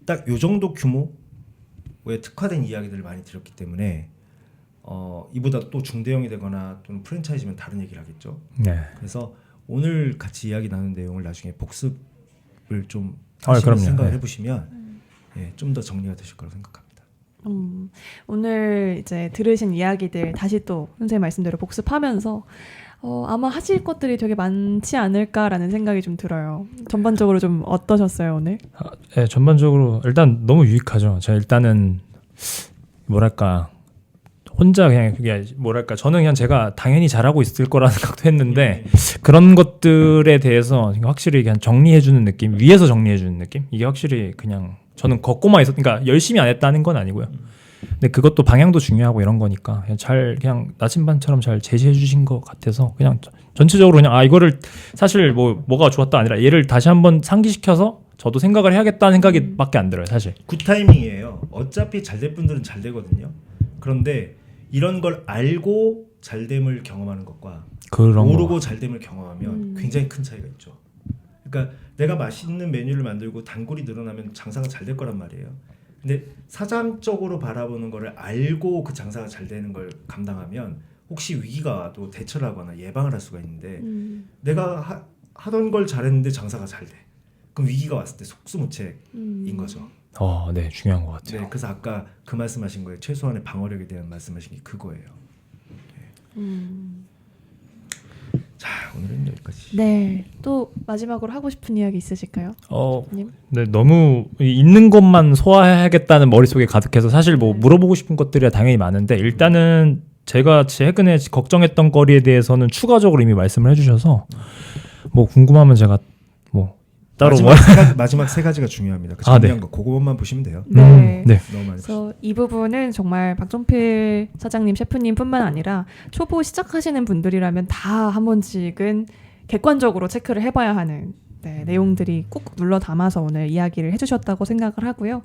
딱 요 정도 규모에 특화된 이야기들을 많이 드렸기 때문에 이보다 또 중대형이 되거나 또는 프랜차이즈면 다른 얘기를 하겠죠. 네. 그래서 오늘 같이 이야기 나눈 내용을 나중에 복습을 좀 그럼요. 하시면서 생각을 네. 해보시면 좀 더 정리가 되실 거라고 생각합니다. 오늘 이제 들으신 이야기들 다시 또 선생님 말씀대로 복습하면서 아마 하실 것들이 되게 많지 않을까라는 생각이 좀 들어요. 전반적으로 좀 어떠셨어요 오늘? 네, 전반적으로 일단 너무 유익하죠. 제가 일단은 혼자 그냥 그게 뭐랄까 저는 그냥 제가 당연히 잘하고 있을 거라는 생각도 했는데 그런 것들에 대해서 확실히 그냥 정리해주는 느낌, 위에서 정리해주는 느낌, 이게 확실히 그냥 저는 걷고만 있었, 그러니까 열심히 안 했다는 건 아니고요. 근데 그것도 방향도 중요하고 이런 거니까 그냥 나침반처럼 잘 제시해 주신 것 같아서 그냥 전체적으로 그냥 이거를 사실 뭐가 좋았다 아니라 얘를 다시 한번 상기시켜서 저도 생각을 해야겠다는 생각이 밖에 안 들어요, 사실. 굿타이밍이에요. 어차피 잘될 분들은 잘 되거든요. 그런데 이런 걸 알고 잘됨을 경험하는 것과 그런 모르고 거. 잘됨을 경험하면 굉장히 큰 차이가 있죠. 그러니까 내가 맛있는 메뉴를 만들고 단골이 늘어나면 장사가 잘 될 거란 말이에요. 근데 사장적으로 바라보는 거를 알고 그 장사가 잘 되는 걸 감당하면 혹시 위기가 와도 대처를 하거나 예방을 할 수가 있는데 내가 하던 걸 잘했는데 장사가 잘 돼. 그럼 위기가 왔을 때 속수무책인 거죠. 네, 중요한 것 같아요. 네, 그래서 아까 그 말씀하신 거에 최소한의 방어력에 대한 말씀하신 게 그거예요. 자, 오늘은 여기까지. 네. 또 마지막으로 하고 싶은 이야기 있으실까요? 님? 네, 너무 있는 것만 소화해야겠다는 머릿속에 가득해서 사실 뭐 물어보고 싶은 것들이 당연히 많은데 일단은 제가 최근에 걱정했던 거리에 대해서는 추가적으로 이미 말씀을 해주셔서 뭐 궁금하면 제가 뭐 따로 마지막 세 가지가 중요합니다. 그 네. 중요한 거 그것만 보시면 돼요. 네. 네. 너무 많이 그래서 이 부분은 정말 박종필 사장님, 셰프님뿐만 아니라 초보 시작하시는 분들이라면 다 한 번씩은 객관적으로 체크를 해봐야 하는 내용들이 꾹 눌러 담아서 오늘 이야기를 해주셨다고 생각을 하고요.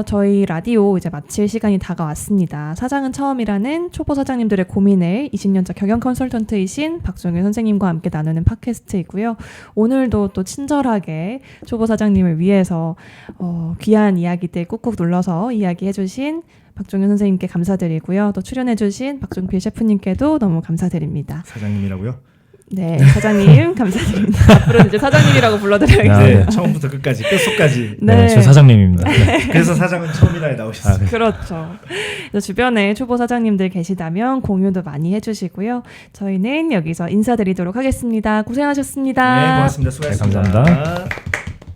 저희 라디오 이제 마칠 시간이 다가왔습니다. 사장은 처음이라는 초보 사장님들의 고민을 20년차 경영 컨설턴트이신 박종윤 선생님과 함께 나누는 팟캐스트이고요. 오늘도 또 친절하게 초보 사장님을 위해서 귀한 이야기들 꾹꾹 눌러서 이야기해주신 박종윤 선생님께 감사드리고요. 또 출연해주신 박종필 셰프님께도 너무 감사드립니다. 사장님이라고요? 네, 사장님 감사드립니다. 앞으로는 이제 사장님이라고 불러드려야겠어요. 네, 처음부터 끝까지 끝속까지. 네, 저 사장님입니다. 그래서 사장은 처음이라에 나오셨어요. 네. 그렇죠. 그래서 주변에 초보 사장님들 계시다면 공유도 많이 해주시고요. 저희는 여기서 인사드리도록 하겠습니다. 고생하셨습니다. 네, 고맙습니다. 수고하셨습니다. 네, 감사합니다.